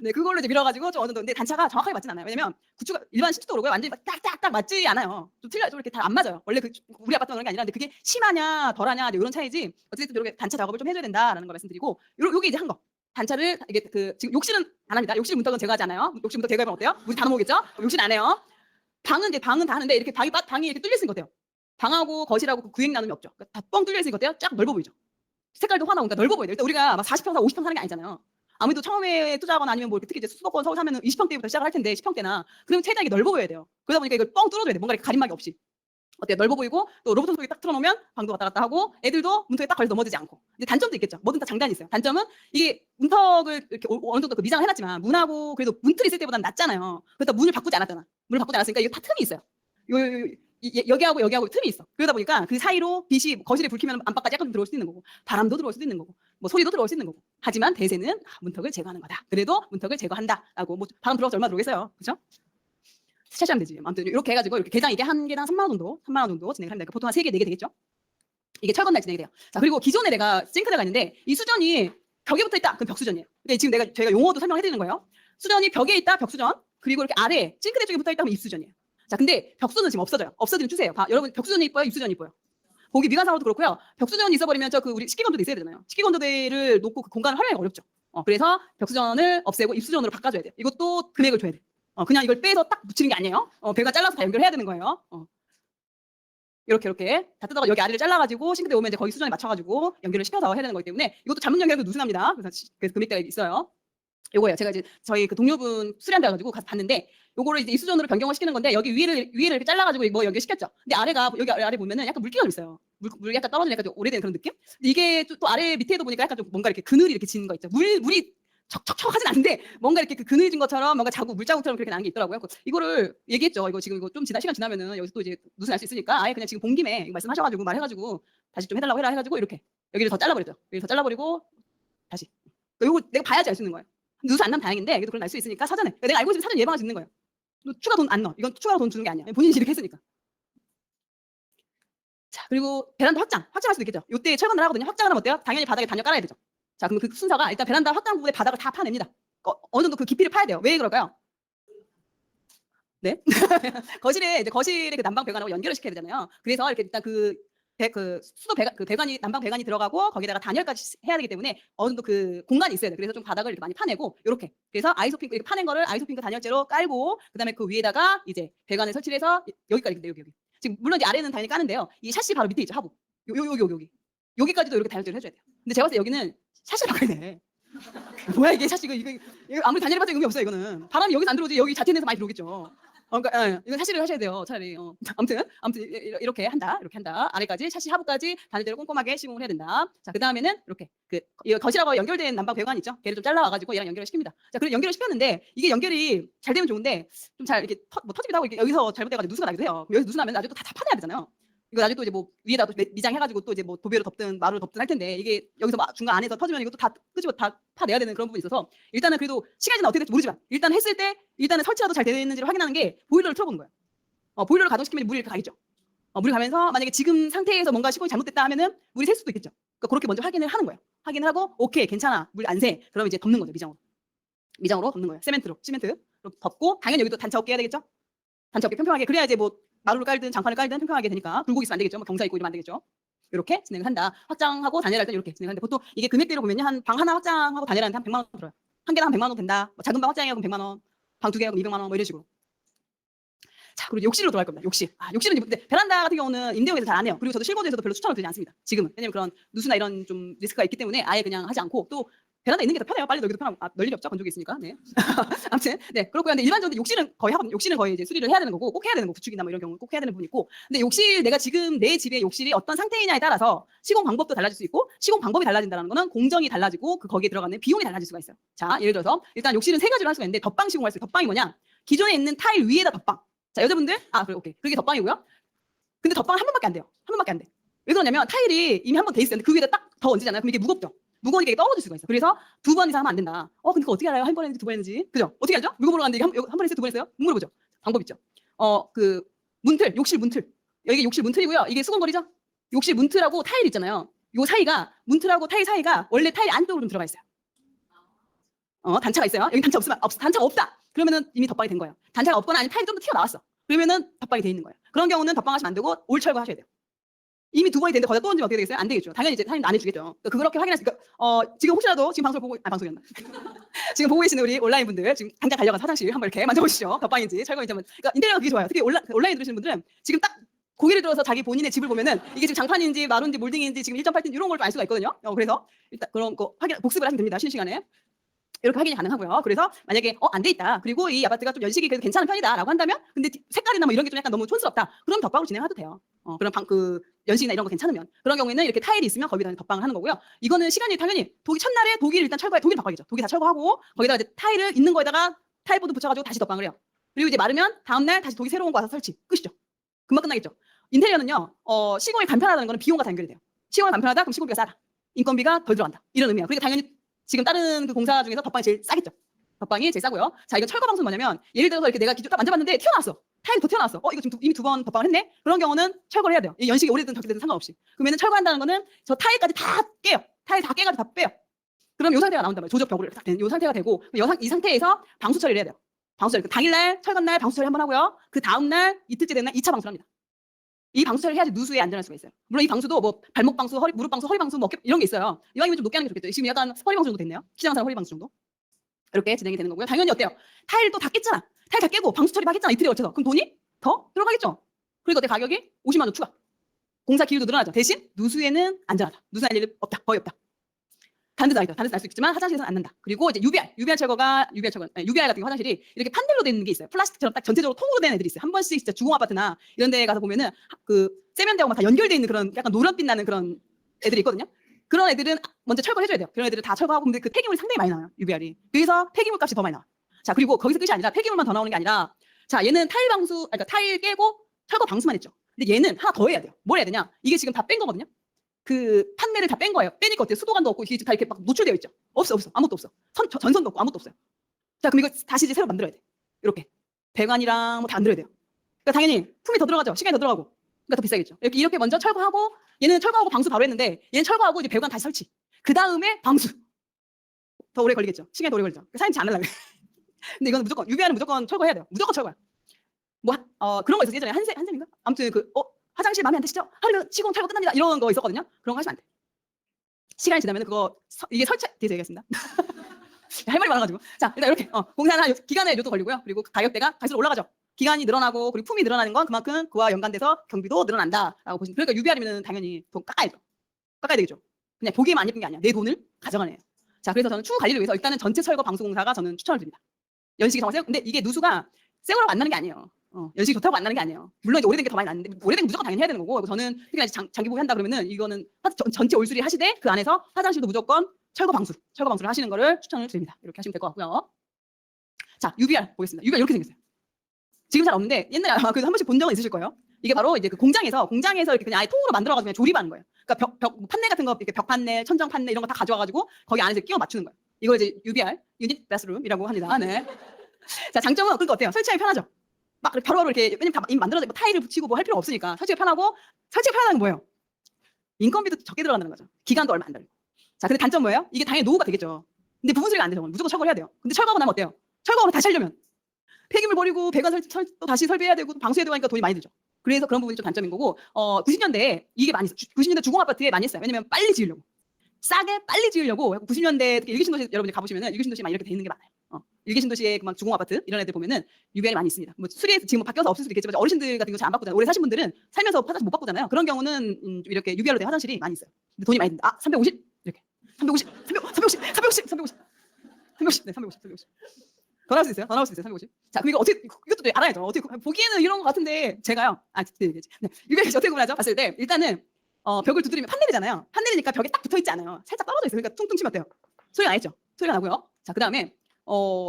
네, 그걸로 이제 밀어가지고 좀 어느 정도. 근데 단차가 정확하게 맞진 않아요. 왜냐면 구축 일반 신축도 그러고요. 완전히 딱딱딱 맞지 않아요. 좀 이렇게 다 안 맞아요. 원래 우리 아파트는 그런 게 아니라, 근데 그게 심하냐 덜하냐 이런 차이지. 어쨌든 이렇게 단차 작업을 좀 해줘야 된다라는 걸 말씀드리고, 요게 이제 한 거. 단차를 이게 지금 욕실은 안 합니다. 욕실 문턱은 제거하지 않아요. 욕실 문턱 제거하면 어때요? 물이 다 넘어오겠죠? 욕실 안 해요. 방은 다 하는데 이렇게 방이 이렇게 뚫려 있으니까 어때요? 방하고 거실하고 그 구획 나눔이 없죠. 그러니까 다 뻥 뚫려 있으니까 어때요? 쫙 넓어 보이죠. 색깔도 화나고 그러니까 넓어 보여요. 일단 우리가 막 40평, 50평 사는 게 아니잖아요. 아무래도 처음에 투자하거나 아니면 뭐 특히 이제 수도권 서울 사면은 20평대부터 시작을 할 텐데 10평대나 그러면 최대한 넓어 보여야 돼요. 그러다 보니까 이걸 뻥 뚫어줘야 돼. 뭔가 이렇게 가림막이 없이. 어때요? 넓어 보이고 또 로봇 청소기 딱 틀어놓으면 방도 왔다 갔다 하고 애들도 문턱에 딱 걸려 넘어지지 않고. 근데 단점도 있겠죠. 뭐든 다 장단이 있어요. 단점은 이게 문턱을 이렇게 어느 정도 그 미장을 해놨지만 문하고 그래도 문틀 있을 때보다는 낫잖아요. 그러다 문을 바꾸지 않았잖아. 문을 바꾸지 않았으니까 이게 다 틈이 있어요. 여기하고 여기하고 틈이 있어. 그러다 보니까 그 사이로 빛이 거실에 불 켜면 안방까지 약간 들어올 수도 있는 거고 바람도 들어올 수도 있는 거고 뭐 소리도 들어올 수 있는 거고. 하지만 대세는 문턱을 제거하는 거다. 그래도 문턱을 제거한다라고 뭐 바람 들어와서 얼마 들어오겠어요. 그렇죠? 세차하면 되지. 아무튼 이렇게 해가지고 이렇게 개장 이게 한 개당 3만 원 정도 진행을 합니다. 보통 한 3개, 4개 되겠죠? 이게 철건 날 진행이 돼요. 자, 그리고 기존에 내가 싱크대가 있는데 이 수전이 벽에 붙어 있다. 그럼 벽수전이에요. 근데 지금 저희가 용어도 설명해 드리는 거예요. 수전이 벽에 있다, 벽수전. 그리고 이렇게 아래 싱크대 쪽에 붙어 있다, 그럼 입수전이에요. 자, 근데 벽수는 지금 없어져요. 없어지는 추세예요. 여러분 벽수전이 이뻐요, 입수전이 이뻐요? 거기 미관상으로도 그렇고요. 벽수전이 있어버리면 우리 식기건조대 있어야 되잖아요. 식기건조대를 놓고 그 공간을 활용하기가 어렵죠. 그래서 벽수전을 없애고 입수전으로 바꿔줘야 돼요. 이것도 금액을 줘야 돼. 그냥 이걸 빼서 딱 붙이는 게 아니에요. 배가 잘라서 다 연결해야 되는 거예요. 이렇게 다 뜯어가 여기 아래를 잘라가지고 싱크대 오면 이제 거기 수전에 맞춰가지고 연결을 시켜서 해야 되는 거기 때문에 이것도 전문 연결도 누수납니다. 그래서 금액대가 있어요. 요거예요. 제가 이제 저희 그 동료분 수리한다 해가지고 가서 봤는데 요거를 이제 입수전으로 변경을 시키는 건데 여기 위를 이렇게 잘라가지고 뭐 연결시켰죠. 근데 아래가 여기 아래 보면은 약간 물기가 좀 있어요. 물 약간 떨어지는 약간 좀 오래된 그런 느낌? 근데 이게 또 아래 밑에도 보니까 약간 좀 뭔가 이렇게 그늘이 이렇게 지는 거 있죠. 물이 척척척 하진 않는데 뭔가 이렇게 그 그늘진 것처럼 뭔가 물자국처럼 그렇게 나는 게 있더라고요. 이거를 얘기했죠. 이거 지금 이거 좀 시간 지나면은 여기서 또 이제 누수 날 수 있으니까 아예 그냥 지금 본 김에 말씀하셔가지고 말해가지고 다시 좀 해달라고 해라 해가지고 이렇게 여기를 더 잘라버렸죠. 여기를 더 잘라버리고 다시. 이거 내가 봐야지 알 수 있는 거예요. 누수 안 나면 다행인데 그래도 그런 날 수 있으니까 사전에 내가 알고 있으면 사전 예방할 수 있는 거예요. 추가 돈 안 넣어. 이건 추가 돈 주는 게 아니야. 본인이 이렇게 했으니까. 자, 그리고 베란다 확장할 수도 있겠죠. 요때 철건을 하거든요. 확장을 하면 어때요? 당연히 바닥에 단열 깔아야 되죠. 자, 그럼 그 순서가 일단 베란다 확장 부분의 바닥을 다 파냅니다. 어느 정도 그 깊이를 파야 돼요. 왜 그럴까요? 네? 거실에 그 난방 배관하고 연결을 시켜야 되잖아요. 그래서 이렇게 일단 그 수도 배관이 난방 배관이 들어가고 거기다가 단열까지 해야 되기 때문에 어느 정도 그 공간이 있어야 돼요. 그래서 좀 바닥을 이렇게 많이 파내고 이렇게. 그래서 아이소핑크 이렇게 파낸 거를 아이소핑크 단열재로 깔고 그다음에 그 위에다가 이제 배관을 설치를 해서 여기까지 여기. 지금 물론 이제 아래는 당연히 까는데요. 이 샤시 바로 밑에 있죠. 하부. 여기까지도 이렇게 단열재를 해줘야 돼요. 근데 제가 봤을 때 여기는 샤시를 바꿔야 돼. 뭐야 이게 샤시 이거 아무리 단열이 봐도 의미 없어요. 이거는 바람이 여기서 안 들어오지 여기 자체내에서 많이 들어오겠죠. 그러니까 이건 샤시를 하셔야 돼요. 차라리. 아무튼 이렇게 한다. 아래까지 샤시 하부까지 단열재로 꼼꼼하게 시공을 해야 된다. 자, 그다음에는 이렇게 이 거실하고 연결된 난방 배관 있죠. 걔를 좀 잘라와가지고 얘랑 연결을 시킵니다. 자, 그리고 연결을 시켰는데 이게 연결이 잘 되면 좋은데 좀 잘 이렇게 터지기도 하고 여기서 잘못돼가지고 누수가 나기도 해요. 여기서 누수 나면 나중에 또 다 파내야 되잖아요. 이거 나중에 또 이제 뭐 위에다 미장해가지고 또 이제 뭐 도배로 덮든 마루로 덮든 할 텐데 이게 여기서 중간 안에서 터지면 이것도 다 끄집어 다 파내야 되는 그런 부분이 있어서 일단은 그래도 시간이 지나 어떻게 될지 모르지만 일단 했을 때 일단은 설치라도 잘 되어 있는지를 확인하는 게 보일러를 틀어보는 거예요. 보일러를 가동시키면 물이 이렇게 가겠죠. 물이 가면서 만약에 지금 상태에서 뭔가 시공이 잘못됐다 하면은 물이 셀 수도 있겠죠. 그러니까 그렇게 먼저 확인을 하는 거예요. 확인을 하고 오케이 괜찮아 물 안 새. 그럼 이제 덮는 거죠. 미장으로 덮는 거예요. 시멘트로 덮고 당연히 여기도 단차 없게 해야 되겠죠. 단차 없게 평평하게 그래야 이제 뭐 마루를 깔든 장판을 깔든 평평하게 되니까 굴곡이 있으면 안 되겠죠. 뭐 경사 있고 이러면 안 되겠죠. 이렇게 진행을 한다. 확장하고 단열할 때 이렇게 진행하는데 보통 이게 금액대로 보면요. 한 방 하나 확장하고 단열하는데 한 100만 원 들어요. 한 개당 한 100만 원 된다. 뭐 작은 방 확장하면 100만 원, 방 두 개 하면 200만 원 뭐 이런 식으로. 자, 그리고 욕실로 들어갈 겁니다. 욕실은 근데 베란다 같은 경우는 임대용에서 잘 안 해요. 그리고 저도 실거주에서도 별로 추천을 드리지 않습니다. 지금은. 왜냐면 그런 누수나 이런 좀 리스크가 있기 때문에 아예 그냥 하지 않고 또 베란다 있는 게 더 편해요. 빨리 여기도 편하고 널 일이 없죠. 건조기 있으니까. 네. 아무튼 네 그렇고요. 근데 일반적으로 욕실은 거의 하거든요. 욕실은 거의 이제 수리를 해야 되는 거고 꼭 해야 되는 거 구축이나 뭐 이런 경우 꼭 해야 되는 부분이 있고. 근데 욕실 내가 지금 내 집의 욕실이 어떤 상태이냐에 따라서 시공 방법도 달라질 수 있고 시공 방법이 달라진다는 거는 공정이 달라지고 거기에 들어가는 비용이 달라질 수가 있어요. 자, 예를 들어서 일단 욕실은 3가지로 할 수가 있는데 덧방 시공할 수 있어요. 덧방이 뭐냐? 기존에 있는 타일 위에다 덧방. 자, 여자분들 그래 오케이. 그게 덧방이고요. 근데 덧방은 한 번밖에 안 돼요. 한 번밖에 안 돼. 왜 그러냐면 타일이 이미 한 번 돼 있어요. 근데 그 위에다 딱 더 얹잖아요. 그럼 이게 무겁죠. 무거우니까 이게 떨어질 수가 있어. 그래서 2번 이상 하면 안 된다. 근데 그거 어떻게 알아요? 한 번 했는지 2번 했는지. 그죠? 어떻게 알죠? 물어보러 갔는데 이게 한 번 했어요? 2번 했어요? 물어보죠. 방법 있죠. 욕실 문틀. 여기 욕실 문틀이고요. 이게 수건거리죠? 욕실 문틀하고 타일 있잖아요. 요 사이가 문틀하고 타일 사이가 원래 타일 안쪽으로 좀 들어가 있어요. 단차가 있어요. 여기 단차 없으면 단차가 없다. 그러면은 이미 덧방이 된 거예요. 단차가 없거나 아니면 타일이 좀 더 튀어나왔어. 그러면은 덧방이 돼 있는 거예요. 그런 경우는 덧방하시면 안 되고 올 철거하셔야 돼요. 이미 2번이 됐는데 거기다 또 얹으면 어떻게 되겠어요? 안 되겠죠. 당연히 이제 사장님도 안 해주겠죠. 그렇게 확인하시니까 지금 혹시라도 지금 방송을 보고 방송이었나? 지금 보고 계시는 우리 온라인 분들 지금 당장 달려가서 화장실 한번 이렇게 만져보시죠. 덧방인지 철거인지 한번. 그러니까 인테리어가 그게 좋아요. 특히 온라인 들으시는 분들은 지금 딱 고개를 들어서 자기 본인의 집을 보면은 이게 지금 장판인지 마루인지 몰딩인지 지금 1.8인 이런 걸 좀 알 수가 있거든요. 그래서 일단 그런 거 복습을 하시면 됩니다. 쉬는 시간에. 이렇게 확인이 가능하고요. 그래서 만약에 안 돼 있다. 그리고 이 아파트가 좀 연식이 그래도 괜찮은 편이다라고 한다면, 근데 색깔이나 뭐 이런 게 좀 약간 너무 촌스럽다. 그럼 덧방으로 진행해도 돼요. 그런 그 연식이나 이런 거 괜찮으면. 그런 경우에는 이렇게 타일이 있으면 거기다 덧방을 하는 거고요. 이거는 시간이 당연히 첫날에 독일 일단 철거해, 독일 바꿔야죠. 독일 다 철거하고 거기다가 이제 타일을 있는 거에다가 타일보드 붙여가지고 다시 덧방을 해요. 그리고 이제 마르면 다음날 다시 독일 새로운 거 와서 설치. 끝이죠. 금방 끝나겠죠. 인테리어는요, 시공이 간편하다는 거는 비용과 다 연결이 돼요. 시공이 간편하다? 그럼 시공비가 싸다. 인건비가 덜 들어간다. 이런 의미예요. 그러니까 당연히 지금 다른 그 공사 중에서 덧방이 제일 싸겠죠. 덧방이 제일 싸고요. 자, 이거 철거 방수는 뭐냐면, 예를 들어서 이렇게 내가 기존 딱 만져봤는데 튀어나왔어. 타일이 더 튀어나왔어. 이거 지금 이미 2번 덧방을 했네? 그런 경우는 철거를 해야 돼요. 연식이 오래든 적게든 상관없이. 그러면 철거한다는 거는 저 타일까지 다 깨요. 타일 다 깨가지고 다 빼요. 그럼 이 상태가 나온단 말이에요. 조적 벽을 딱 된 이 상태가 되고, 이 상태에서 방수 처리를 해야 돼요. 방수 처리. 당일날, 철거날 방수 처리 한번 하고요. 그 다음날, 이틀째 되는 날 2차 방수를 합니다. 이 방수 처리를 해야지 누수에 안전할 수가 있어요. 물론 이 방수도 뭐 발목 방수, 무릎 방수, 허리 방수 뭐 이런 게 있어요. 이왕이면 좀 높게 하는 게 좋겠죠. 지금 약간 허리 방수 정도 됐네요. 시장 사람 허리 방수 정도. 이렇게 진행이 되는 거고요. 당연히 어때요? 타일도 다 깼잖아. 타일 다 깨고 방수 처리 막 했잖아. 이틀에 걸쳐서. 그럼 돈이 더 들어가겠죠. 그리고 어때? 가격이 50만 원 추가. 공사 기율도 늘어나죠. 대신 누수에는 안전하다. 누수 날 일 없다. 거의 없다. 다른 데도 아니다. 다른 데도 날 수 있지만 화장실에서는 안 난다. 그리고 이제 UBR 철거가 UBR 같은 거 화장실이 이렇게 판넬로 되는 게 있어요. 플라스틱처럼 딱 전체적으로 통으로 된 애들이 있어요. 한 번씩 진짜 주공 아파트나 이런 데 가서 보면은 그 세면대하고 막 다 연결돼 있는 그런 약간 노란빛 나는 그런 애들이 있거든요. 그런 애들은 먼저 철거해줘야 돼요. 그런 애들은 다 철거하고, 근데 그 폐기물이 상당히 많이 나와요. UBR이. 그래서 폐기물 값이 더 많이 나와. 자, 그리고 거기서 끝이 아니라 폐기물만 더 나오는 게 아니라, 자, 얘는 타일 방수, 그러니까 타일 깨고 철거 방수만 했죠. 근데 얘는 하나 더 해야 돼요. 뭘 해야 되냐? 이게 지금 다 뺀 거거든요. 그 판넬을 다 뺀 거예요. 빼니까 어때요? 수도관도 없고 이게 다 이렇게 막 노출되어 있죠. 없어. 아무것도 없어. 전선도 없고 아무것도 없어요. 자, 그럼 이거 다시 이제 새로 만들어야 돼. 이렇게 배관이랑 뭐 다 만들어야 돼요. 그러니까 당연히 품이 더 들어가죠. 시간이 더 들어가고. 그러니까 더 비싸겠죠. 이렇게 먼저 철거하고, 얘는 철거하고 방수 바로 했는데, 얘는 철거하고 이제 배관 다시 설치. 그 다음에 방수. 더 오래 걸리겠죠. 시간이 더 오래 걸리죠. 사인치 안 하려고. 근데 이거는 무조건 UBR은 무조건 철거해야 돼요. 무조건 철거야. 뭐 그런 거 있었어요. 예전에 한샘인가? 아무튼 화장실 마음에 안 드시죠? 하루면 시공 철거 끝납니다. 이런 거 있었거든요. 그런 거 하시면 안 돼. 시간이 지나면 그거 이게 설치 뒤에서 얘기하겠습니다. 할 말이 많아가지고. 자, 일단 이렇게 공사나 기간의 요도 걸리고요. 그리고 가격대가 갈수록 올라가죠. 기간이 늘어나고 그리고 품이 늘어나는 건 그만큼 그와 연관돼서 경비도 늘어난다라고 보시면. 그러니까 UBR이면 당연히 돈 깎아야죠. 깎아야 되겠죠. 그냥 보기에만 안 예쁜 게 아니야. 내 돈을 가져가네요. 자, 그래서 저는 추후 관리를 위해서 일단은 전체 철거 방수공사가 저는 추천을 드립니다. 연식이 정말 세고, 근데 이게 누수가 세고라고 안 나는 게 아니에요. 연식이 좋다고 안 나는 게 아니에요. 물론 이제 오래된 게 더 많이 났는데, 오래된 게 무조건 당연히 해야 되는 거고, 저는 특히나 장기 보기 한다 그러면은 이거는 전체 올수리 하시되 그 안에서 화장실도 무조건 철거 방수를 하시는 거를 추천을 드립니다. 이렇게 하시면 될 것 같고요. 자, UBR 보겠습니다. UBR 이렇게 생겼어요. 지금 잘 없는데 옛날에 아마 그래도 한 번씩 본 적은 있으실 거예요. 이게 바로 이제 그 공장에서 이렇게 그냥 아예 통으로 만들어가지고 그냥 조립하는 거예요. 그러니까 벽 판넬 같은 거, 이렇게 벽 판넬, 천정 판넬 이런 거 다 가져와가지고 거기 안에서 끼워 맞추는 거예요. 이걸 이제 UBR, 유닛 베스룸이라고 합니다. 네. 자, 장점은 그러니까 어때요? 설치하기 편하죠. 막 바로바로 이렇게, 왜냐면 다 이미 만들어져 있고 타일을 붙이고 뭐 할 필요 없으니까 설치가 편하고. 설치가 편하다는 게 뭐예요? 인건비도 적게 들어간다는 거죠. 기간도 얼마 안 들고. 자, 근데 단점 뭐예요? 이게 당연히 노후가 되겠죠. 근데 부분 수리가 안 되죠. 무조건 철거를 해야 돼요. 근데 철거하고 나면 어때요? 철거하고 다시 하려면 폐기물 버리고 배관 또 다시 설비해야 되고 방수해야 되고 하니까 돈이 많이 들죠. 그래서 그런 부분이 좀 단점인 거고, 90년대에 이게 많이 있어요. 90년대 주공 아파트에 많이 했어요. 왜냐면 빨리 지으려고. 싸게 빨리 지으려고. 90년대 특히 일기신도시 여러분들 가보시면은 일기신도시 막 이렇게 돼 있는 게 많아요. 일기신도시의 막 주공 아파트 이런 애들 보면은 UBR이 많이 있습니다. 뭐 수리해 지금 뭐 바뀌어서 없을 수도 있겠지만 어르신들 같은 경우 잘 안 바꾸잖아요. 오래 사신 분들은 살면서 화장실 못 바꾸잖아요. 그런 경우는 좀 이렇게 UBR로 된 화장실이 많이 있어요. 근데 돈이 많이 든다. 350 이렇게 350 네, 350 더 나올 수 있어요. 350. 자, 그럼 이거 어떻게, 이것도 알아야죠. 어떻게 보기에는 이런 것 같은데 제가요. UBR이 어떻게 구분하죠? 봤을 때 일단은 벽을 두드리면 판넬이잖아요. 판넬이니까 벽에 딱 붙어 있지 않아요. 살짝 떨어져 있어요. 그러니까 퉁퉁 치면 어때요? 소리가 나겠죠. 소리가 나고요. 자, 그다음에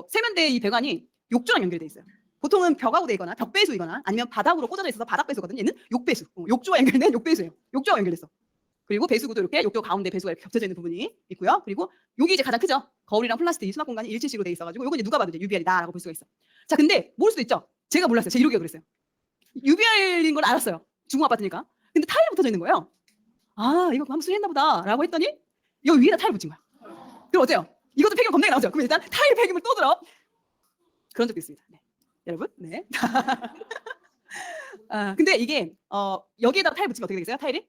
세면대 이 배관이 욕조랑 연결돼 있어요. 보통은 벽하고 돼 있거나 벽배수이거나 아니면 바닥으로 꽂아져 있어서 바닥배수거든요. 얘는 욕배수. 욕조와 연결된 욕배수예요. 욕조와 연결됐어. 그리고 배수구도 이렇게 욕조 가운데 배수가 이렇게 겹쳐져 있는 부분이 있고요. 그리고 여기 이제 가장 크죠. 거울이랑 플라스틱 이 수납 공간이 일체식으로 돼 있어가지고 이거 이제 누가 봐도 이제 UBR이다라고 볼 수가 있어. 자, 근데 모를 수도 있죠. 제가 몰랐어요. 제 이러기가 그랬어요. UBR인 걸 알았어요. 중공 아파트니까. 근데 타일이 붙어져 있는 거예요. 아, 이거 한번 수리했나 보다라고 했더니 여기 위에다 타일 붙인 거야. 그럼 어때요? 이것도 폐기물 겁나게 나오죠. 그럼 일단 타일 폐기물 또 들어. 그런 적도 있습니다. 네. 여러분, 네. 근데 이게 여기에다가 타일 붙이면 어떻게 되겠어요? 타일이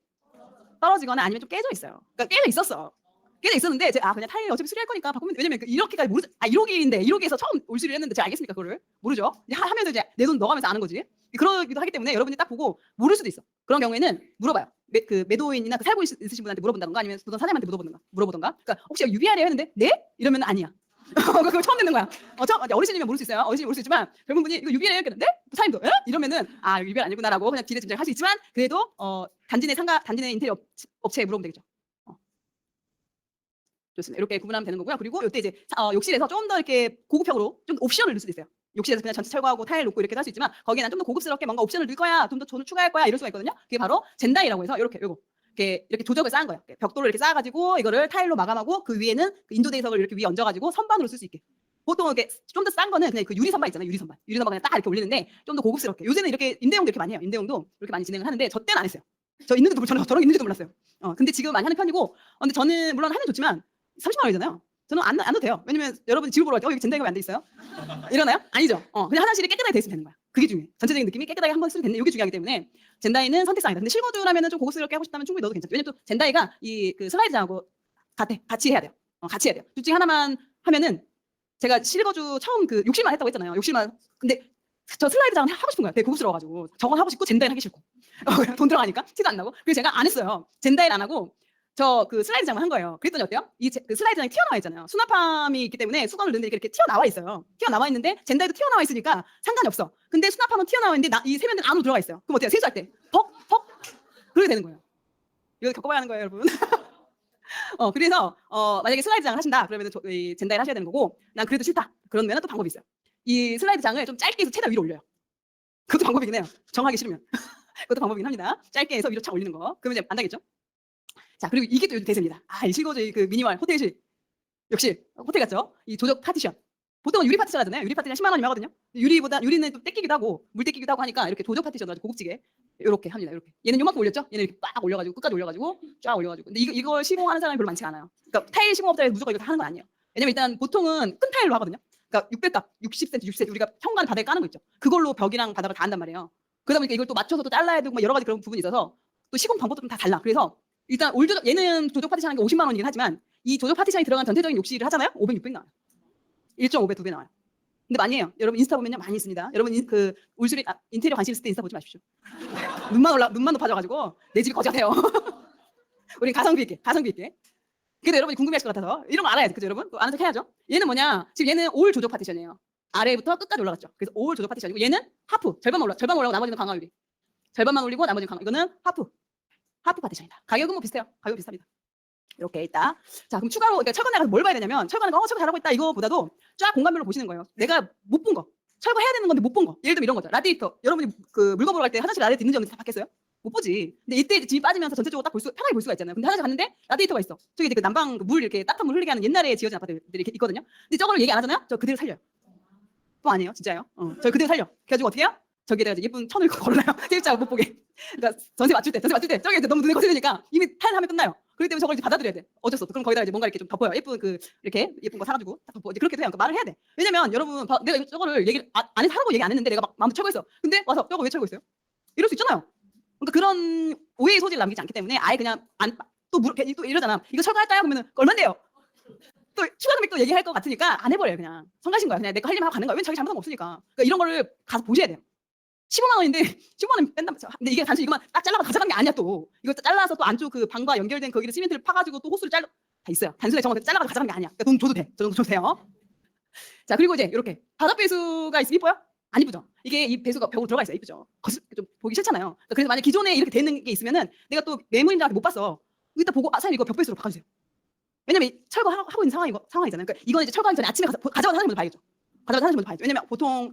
떨어지거나 아니면 좀 깨져 있어요. 그러니까 깨져 있었어. 깨져 있었는데 제가 그냥 타일 어차피 수리할 거니까 바꾸면 돼. 왜냐면 이렇게까지 모르죠. 1호기인데 1호기에서 처음 올 수리를 했는데 제가 알겠습니까? 그거를 모르죠. 이제 하면서 이제 내 돈 넣어가면서 아는 거지. 그러기도 하기 때문에 여러분이 딱 보고 모를 수도 있어. 그런 경우에는 물어봐요. 그 매도인이나 그 살고 있으신 분한테 물어본다던가 아니면 부동산 사장님한테 물어보던가. 그러니까 혹시 UBR이에요 했는데 네? 이러면 아니야. 그거 처음 듣는 거야. 어르신이면 모를 수 있어요. 어르신이 모를 수 있지만 젊은 분이 이거 유비예요? 이랬는데 사장님도 에? 이러면은 아 유비 아니구나라고 그냥 기대 짐작할 수 있지만 그래도 단지 내 인테리어 업체에 물어보면 되겠죠. 좋습니다. 이렇게 구분하면 되는 거고요. 그리고 이때 이제 욕실에서 좀 더 이렇게 고급형으로 좀 옵션을 넣을 수도 있어요. 욕실에서 그냥 전체 철거하고 타일 놓고 이렇게 할 수 있지만 거기에 좀 더 고급스럽게 뭔가 옵션을 넣을 거야, 좀 더 돈을 추가할 거야 이럴 수가 있거든요. 그게 바로 젠다이라고 해서 이렇게 조적을 쌓은 거예요. 벽돌을 이렇게 쌓아가지고 이거를 타일로 마감하고 그 위에는 그 인도 대리석을 이렇게 위에 얹어가지고 선반으로 쓸 수 있게. 보통 이렇게 좀 더 싼 거는 그냥 그 유리 선반 있잖아요. 유리 선반 그냥 딱 이렇게 올리는데 좀 더 고급스럽게. 요새는 이렇게 임대용도 이렇게 많이 해요. 임대용도 이렇게 많이 진행을 하는데 저 때는 안 했어요. 저런 있는지도 몰랐어요. 근데 지금 많이 하는 편이고, 근데 저는 물론 하면 좋지만 30만 원이잖아요. 저는 안 넣어도 돼요. 왜냐면 여러분 집을 보러 갈 때 여기 젠다이가 왜 안 돼 있어요? 이러나요? 아니죠. 그냥 화장실이 깨끗하게 돼 있으면 되는 거야. 그게 중요해. 전체적인 느낌이 깨끗하게 한번 쓰면 되는 이게 중요하기 때문에 젠다이는 선택사항이다. 근데 실거주라면은 좀 고급스럽게 하고 싶다면 충분히 넣어도 괜찮죠. 왜냐면 또 젠다이가 이 그 슬라이드장하고 같이 해야 돼요. 같이 해야 돼요. 둘 중에 하나만 하면은 제가 실거주 처음 그 욕실만 했다고 했잖아요. 욕실만. 근데 저 슬라이드장 하고 싶은 거야. 되게 고급스러워가지고 저건 하고 싶고 젠다이는 하기 싫고 돈 들어가니까 티도 안 나고. 그래서 제가 안 했어요. 젠다이를 안 하고 저 그 슬라이드장만 한 거예요. 그랬더니 어때요? 그 슬라이드장이 튀어나와 있잖아요. 수납함이 있기 때문에 수건을 넣는데 이렇게 튀어나와 있어요. 튀어나와 있는데 젠다이도 튀어나와 있으니까 상관이 없어. 근데 수납함은 튀어나와 있는데 이 세면대는 안으로 들어가 있어요. 그럼 어때요? 세수할 때 퍽 그렇게 되는 거예요. 이거 겪어봐야 하는 거예요, 여러분. 그래서 만약에 슬라이드장을 하신다 그러면 이 젠다이를 하셔야 되는 거고, 난 그래도 싫다 그러면 또 방법이 있어요. 이 슬라이드장을 좀 짧게 해서 최대한 위로 올려요. 그것도 방법이긴 해요. 정하기 싫으면. 그것도 방법이긴 합니다. 짧게 해서 위로 착 올리는 거. 그러면 이제 안 되겠죠? 자, 그리고 이게 또 요즘 대세입니다. 이 실거주 그 미니멀 호텔식. 역시 호텔 같죠? 이 조적 파티션. 보통은 유리 파티션 하잖아요. 유리 파티션 10만 원이면 하거든요. 유리는 좀 떼끼기도 하고 물 떼끼기도 하고 하니까 이렇게 조적 파티션 가지고 고급지게 이렇게 합니다. 이렇게. 얘는 요만큼 올렸죠? 얘는 이렇게 빡 올려가지고 끝까지 올려가지고 쫙 올려가지고. 근데 이걸 시공하는 사람이 별로 많지가 않아요. 그러니까 타일 시공업자에서 무조건 이거 다 하는 건 아니에요. 왜냐면 일단 보통은 큰 타일로 하거든요. 그러니까 600각, 60cm, 60cm 우리가 현관 바닥에 까는 거 있죠. 그걸로 벽이랑 바닥을 다 한단 말이에요. 그러다 보니까 이걸 또 맞춰서 또 잘라야 되고 막 여러 가지 그런 부분이 있어서 또 시공 방법도 좀 다 달라. 그래서 일단 얘는 조적 파티션 하는 게 50만 원이긴 하지만 이 조적 파티션이 들어간 전체적인 욕실을 하잖아요. 500, 600 나와요. 1.5배, 2배 나와요. 근데 많이 해요. 여러분 인스타 보면요 많이 있습니다. 여러분 그 울수리 인테리어 관심 있을 때 인스타 보지 마십시오. 눈만 높아져가지고 내 집이 거지 같아요. 우리 가성비 있게. 그래도 여러분이 궁금해하실 것 같아서 이런 거 알아야지, 그죠 여러분? 아는 척 해야죠. 얘는 뭐냐? 지금 얘는 올 조적 파티션이에요. 아래부터 끝까지 올라갔죠. 그래서 올 조적 파티션이고 얘는 하프 절반만 올라가고 나머지는 강화 유리. 절반만 올리고 나머지는 강화. 이거는 하프 파티션이다. 가격은 뭐 비슷해요. 가격 비슷합니다. 이렇게 있다. 자, 그럼 추가로 그러니까 철거내 가서 뭘 봐야 되냐면 철거내 철거 잘하고 있다 이거보다도 쫙 공간별로 보시는 거예요. 내가 못 본 거. 철거해야 되는 건데 못 본 거. 예를 들면 이런 거죠. 라디에이터. 여러분이 그 물건 보러 갈 때 화장실 라디에이터 있는지 없는지 다 봤겠어요? 못 보지. 근데 이때 이제 짐이 빠지면서 전체적으로 딱 편하게 볼 수가 있잖아요. 근데 화장실 갔는데 라디에이터가 있어. 저기 이제 그 난방 물 이렇게 따뜻한 물 흘리게 하는 옛날에 지어진 아파트들이 이렇게 있거든요. 근데 저걸 얘기 안 하잖아요. 저 그대로 살려요. 또 아니에요, 진짜요? 저 그대로 살려. 그래가지고 어떻게 해요? 저기에다가 예쁜 천을 걸어놔요. 세입자가 못 보게. 그러니까 전세 맞출 때 저기 너무 눈에 거슬리니까 이미 타일하면 끝나요. 그렇기 때문에 저걸 이제 받아들여야 돼. 어쩔 수 없어. 그럼 거기다가 이제 뭔가 이렇게 좀 덮어요. 이렇게 예쁜 거 사가지고 딱 덮어. 이제 그렇게도 해요. 그러니까 말을 해야 돼. 왜냐면 여러분 내가 저거를 얘기를 안 해서 하라고 얘기 안 했는데 내가 막 마음대로 철거했어. 근데 와서 저거 왜 철거했어요? 이럴 수 있잖아요. 그러니까 그런 오해의 소지를 남기지 않기 때문에 아예 그냥 또 이러잖아. 이거 철거할까요? 그러면은 얼마인데요? 또 추가 금액도 얘기할 것 같으니까 안 해버려요. 그냥 성가신 거야. 그냥 내 거 할 일만 하고 가는 거야. 왜냐면 자기 잘못한 거 없으니까. 그러니까 이런 거를 가서 보셔야 돼요. 15만 원인데 15만 원 뺀다. 근데 이게 단순히 이것만 딱 잘라서 가져간 게 아니야 또. 이거 잘라서 또 안쪽 그 방과 연결된 거기를 시멘트를 파가지고 또 호스를 다 있어요. 단순히 저거 잘라서 가져간 게 아니야. 그러니까 돈 줘도 돼. 저 정도 줘도 돼요. 자, 그리고 이제 이렇게 바닥 배수가 있으면 이뻐요? 안 이쁘죠? 이게 이 배수가 벽으로 들어가 있어요. 이쁘죠? 좀 보기 싫잖아요. 그러니까 그래서 만약 기존에 이렇게 되는 게 있으면은 내가 또 매물인지한테 못 봤어. 이따 보고 사장님 이거 벽 배수로 바꿔주세요. 왜냐면 철거하고 있는 상황이잖아요. 그러니까 이거는 이제 철거하기 전에 아침에 가져가서 사장님 먼저 봐야겠죠. 왜냐면 보통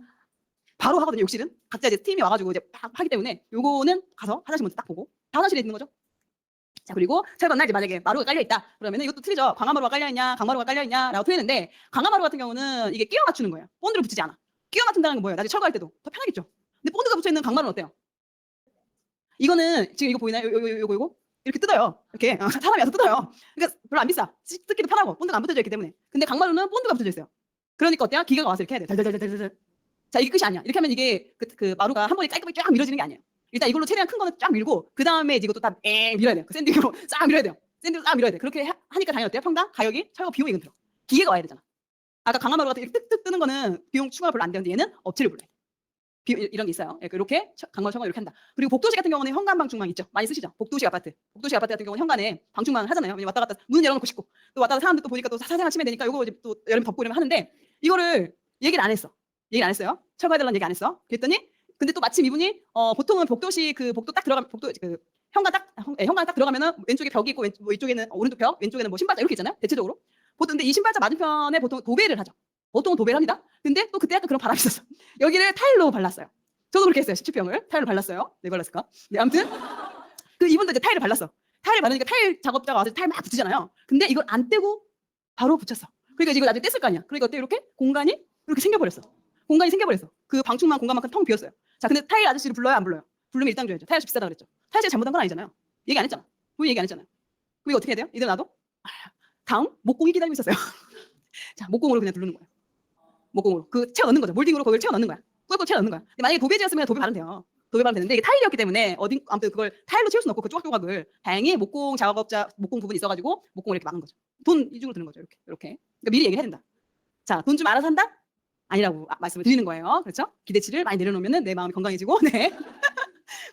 바로 하거든요. 욕실은 각자 이제 팀이 와가지고 이제 막 하기 때문에 요거는 가서 화장실 먼저 딱 보고 다 화장실에 있는 거죠. 자, 그리고 철거 날 이제 만약에 마루가 깔려 있다 그러면은 이것도 틀리죠. 광화마루가 깔려 있냐 강마루가 깔려 있냐라고 틀리는데, 강화마루 같은 경우는 이게 끼워 맞추는 거예요. 본드를 붙이지 않아. 끼워 맞춘다는 건 뭐예요? 나중에 철거할 때도 더 편하겠죠. 근데 본드가 붙여 있는 강마루는 어때요? 이거는 지금 이거 보이나요? 요거 이렇게 뜯어요. 이렇게 사람이 와서 뜯어요. 그러니까 별로 안 비싸. 뜯기도 편하고 본드가 안 붙여져 있기 때문에. 근데 강마루는 본드가 붙여져 있어요. 그러니까 어때요? 기계가 와서 이렇게 해야 돼. 달달달달달달. 자, 이게 끝이 아니야. 이렇게 하면 이게 그 마루가 한 번에 깔끔하게 쫙 밀어지는 게 아니에요. 일단 이걸로 최대한 큰 거는 쫙 밀고 그 다음에 이것도 다 밀어야 돼요. 그 샌딩으로 싹 밀어야 돼요. 샌딩으로 싹 밀어야 돼. 그렇게 하니까 당연히 어때요? 평당 가격이 철거 비용이 이건 들어. 기계가 와야 되잖아. 아까 강화마루 같은 이렇게 뜩뜩 뜨는 거는 비용 추가가 별로 안 되는데 얘는 업체를 불러요. 이런 게 있어요. 예, 이렇게 강건 철거 이렇게 한다. 그리고 복도시 같은 경우는 현관 방충망 있죠. 많이 쓰시죠. 복도시 아파트 같은 경우는 현관에 방충망 하잖아요. 왜냐면 왔다 갔다 문 열어놓고 싶고 또 왔다 갔다 사람들 또 보니까 또 사생활 침해되니까 요거 이제 또 여름 덮고 이러면 하는데 이거를 얘기를 안 했어. 얘기를 안 했어요. 철거해달라는 얘기 안 했어. 그랬더니 근데 또 마침 이분이 보통은 복도시 그 복도 딱 들어가면 복도 그 현관 딱 들어가면은 왼쪽에 벽이 있고 이쪽에는 오른쪽 벽, 왼쪽에는 뭐 신발자 이렇게 있잖아요. 대체적으로. 보통 근데 이 신발자 맞은편에 보통 도배를 하죠. 보통 도배를 합니다. 근데 또 그때 약간 그런 바람이 있었어. 여기를 타일로 발랐어요. 저도 그렇게 했어요. 17평을 타일로 발랐어요. 네, 발랐을까? 네, 아무튼 그 이분도 이제 타일을 발랐어. 타일 바르니까 타일 작업자가 와서 타일 막 붙이잖아요. 근데 이걸 안 떼고 바로 붙였어. 그러니까 이걸 나중에 뗐을 거 아니야. 그러니까 어때? 이렇게 공간이 이렇게 생겨버렸어. 공간이 생겨버렸어. 그 방충망 공간만큼 텅 비었어요. 자, 근데 타일 아저씨를 불러요, 안 불러요? 부르면 일당 줘야죠. 타일 아저씨 비싸다 그랬죠. 타일 아저씨가 잘못한 건 아니잖아요. 얘기 안 했잖아. 왜 얘기 안 했잖아요. 그럼 이거 어떻게 해야 돼요? 이대로 놔도? 다음 목공이 기다리고 있었어요. 자, 목공으로 그냥 누르는 거예요. 목공으로 그 채워 넣는 거죠. 몰딩으로 거기를 채워 넣는 거야. 꿀꿀 채워 넣는 거야. 근데 만약에 도배지였으면 도배 바르면 돼요. 도배 바르면 되는데 이게 타일이었기 때문에 아무튼 그걸 타일로 채울 수는 없고 그 조각조각을 다행히 목공 작업자 목공 부분이 있어가지고 목공을 이렇게 막은 거죠. 돈 이중으로 드는 거죠. 이렇게. 그러니까 미리 얘기를 해야 된다. 자, 돈 좀 알아서 한다? 아니라고 말씀을 드리는 거예요. 그렇죠? 기대치를 많이 내려놓으면은 내 마음이 건강해지고 네.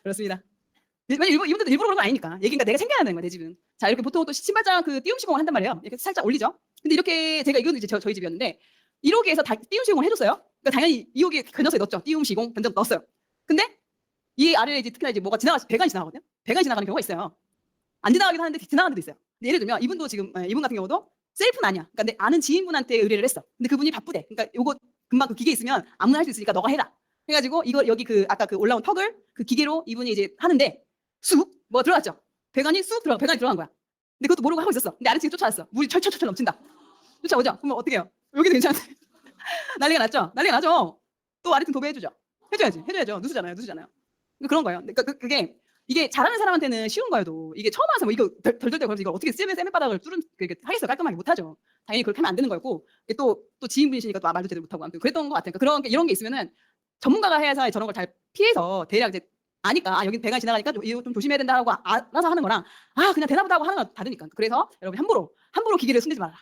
그렇습니다. 이분들도 일부러 그런 거 아니니까. 얘기니까 내가 챙겨야 되는 거야, 내 집은. 자, 이렇게 보통 또 신발장 그 띄움 시공을 한단 말이에요. 이렇게 살짝 올리죠. 근데 이렇게 제가 이건 이제 저희 집이었는데 1호기에서 다 띄움 시공을 해줬어요. 그러니까 당연히 2호기 근처에 넣었죠. 띄움 시공 근처 넣었어요. 근데 이 아래에 이제 특히나 이제 뭐가 배관이 지나가거든요. 배관이 지나가는 경우가 있어요. 안 지나가기도 하는데 지나가는 데도 있어요. 근데 예를 들면 이분도 지금 이분 같은 경우도 셀프는 아니야. 그러니까 내 아는 지인분한테 의뢰를 했어. 근데 그분이 바쁘대. 그러니까 요거 금방 그 기계 있으면 아무나 할 수 있으니까 너가 해라. 해가지고 이거 여기 그 아까 그 올라온 턱을 그 기계로 이분이 이제 하는데 쑥 뭐 들어갔죠. 배관이 들어간 거야. 근데 그것도 모르고 하고 있었어. 근데 아래층에 쫓아왔어. 물이 철철철 넘친다. 쫓아오죠. 그러면 어떻게 해요? 여기도 괜찮은데. 난리가 났죠. 난리가 나죠. 또 아래층 도배해주죠. 해줘야죠. 누수잖아요. 그러니까 그런 거예요. 그러니까 그게 이게 잘하는 사람한테는 쉬운 거여도 이게 처음 와서 뭐 이거 덜덜덜 걸면서 이걸 어떻게 쌔매바닥을 하겠어. 깔끔하게 못하죠. 당연히 그렇게 하면 안 되는 거였고 또 지인분이시니까 또 말도 제대로 못하고 아무튼 그랬던 것 같아요. 그러니까 이런 게 있으면은 전문가가 해야서 저런 걸 잘 피해서 대략 이제 아니까 여기 배가 지나가니까 이거 좀 조심해야 된다고 알아서 하는 거랑 그냥 되나보다 하고 하는 거 다르니까. 그래서 여러분 함부로 기계를 손대지 말라.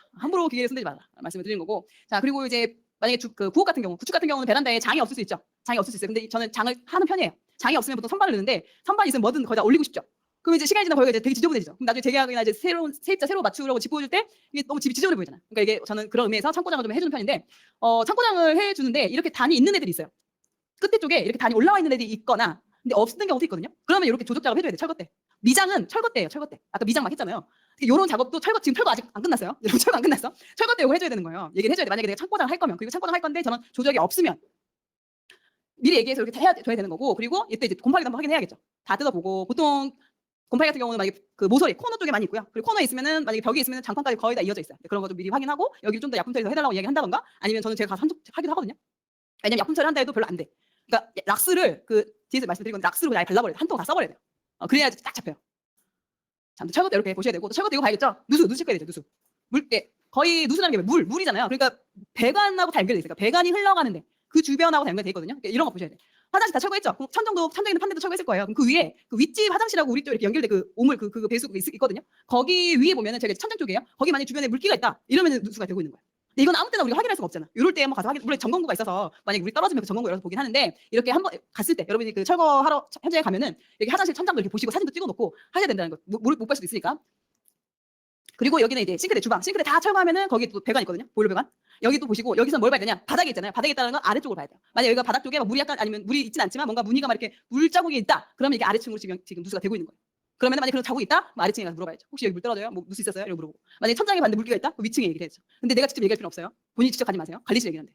말씀을 드리는 거고. 자, 그리고 이제 만약에 구옥 같은 경우, 구축 같은 경우는 베란다에 장이 없을 수 있죠. 근데 저는 장을 하는 편이에요. 장이 없으면 보통 선반을 넣는데 선반이 있으면 뭐든 거기다 올리고 싶죠. 그럼 이제 시간이 지나면 거기가 이제 되게 지저분해지죠. 그럼 나중에 재계약이나 이제 세입자 새로 맞추려고 집 보여줄 때 이게 너무 집이 지저분해 보이잖아요. 그러니까 이게 저는 그런 의미에서 창고장을 좀 해주는 편인데 창고장을 해주는데 이렇게 단이 있는 애들이 있어요. 끝에 쪽에 이렇게 단이 올라와 있는 애들이 있거나 근데 없는 경우도 있거든요. 그러면 이렇게 조작 작업 해줘야 돼. 철거 때. 미장은 철거 때예요. 철거 때. 아까 미장 막 했잖아요. 이런 작업도 지금 철거 아직 안 끝났어요. 철거 안 끝났어. 철거 때 이거 해줘야 되는 거예요. 얘기를 해줘야 돼. 만약에 내가 창고장을 할 거면 그리고 창고장 할 건데 저는 조작이 없으면 미리 얘기해서 이렇게 줘야 되는 거고. 그리고 이때 이제 곰팡이도 한번 확인해야겠죠. 다 뜯어보고 보통 곰팡이 같은 경우는 만약에 그 모서리 코너 쪽에 많이 있고요. 그리고 코너에 있으면은 만약에 벽에 있으면 장판까지 거의 다 이어져 있어요. 그런 거 좀 미리 확인하고 여기 좀 더 약품 처리해서 해달라고 얘기한다던가 아니면 저는 제가 가서 하기도 하거든요. 왜냐면 약품 처리한다 해도 별로 안 돼. 그러니까 락스를 뒤에서 말씀드린 건데 락스를 아예 발라버려야 돼. 한 통 다 써버려야 돼요. 그래야지 딱 잡혀요. 자, 철거 때 이렇게 보셔야 되고 또 철거 때 이거 봐야겠죠? 누수 체크해야 되죠. 누수. 거의 누수라는 게 물이잖아요. 그러니까 배관하고 다 연결돼 있어요. 그러니까 배관이 흘러가는데 그 주변하고 다 연결돼 있거든요. 그러니까 이런 거 보셔야 돼. 화장실 다 철거했죠? 그럼 천장에 있는 판넬도 철거했을 거예요. 그럼 그 위에 그 윗집 화장실하고 우리 쪽 이렇게 연결된 그 오물 그 배수 있거든요. 거기 위에 보면은 제가 천장 쪽이에요. 거기 만약 주변에 물기가 있다. 이러면 누수가 되고 있는 거예요. 근데 이건 아무 때나 우리가 확인할 수가 없잖아. 이럴 때 한번 가서 물론 점검구가 있어서 만약에 물이 떨어지면 그 점검구 열어서 보긴 하는데 이렇게 한번 갔을 때 여러분이 그 철거하러 현장에 가면은 이렇게 화장실 천장도 이렇게 보시고 사진도 찍어놓고 하셔야 된다는 거. 못 볼 수도 있으니까. 그리고 여기는 이제 싱크대 주방. 싱크대 다 철거하면은 거기 또 배관 있거든요. 보일러 배관. 여기 또 보시고 여기서 뭘 봐야 되냐? 바닥에 있잖아요. 바닥에 있다는 건 아래쪽으로 봐야 돼요. 만약 여기가 바닥 쪽에 물이 약간 아니면 물이 있진 않지만 뭔가 무늬가 막 이렇게 물 자국이 있다. 그러면 이게 아래층으로 지금 누수가 되고 있는 거예요. 그러면 만약에 그런 자국이 있다? 아래층에 가서 물어봐야죠. 혹시 여기 물 떨어져요? 뭐 누수 있었어요? 이러고 물어보고. 만약에 천장에 봤는데 물기가 있다? 위층에 얘기를 해야죠. 근데 내가 직접 얘기할 필요 없어요. 본인이 직접 가지 마세요. 관리실 얘기하는데.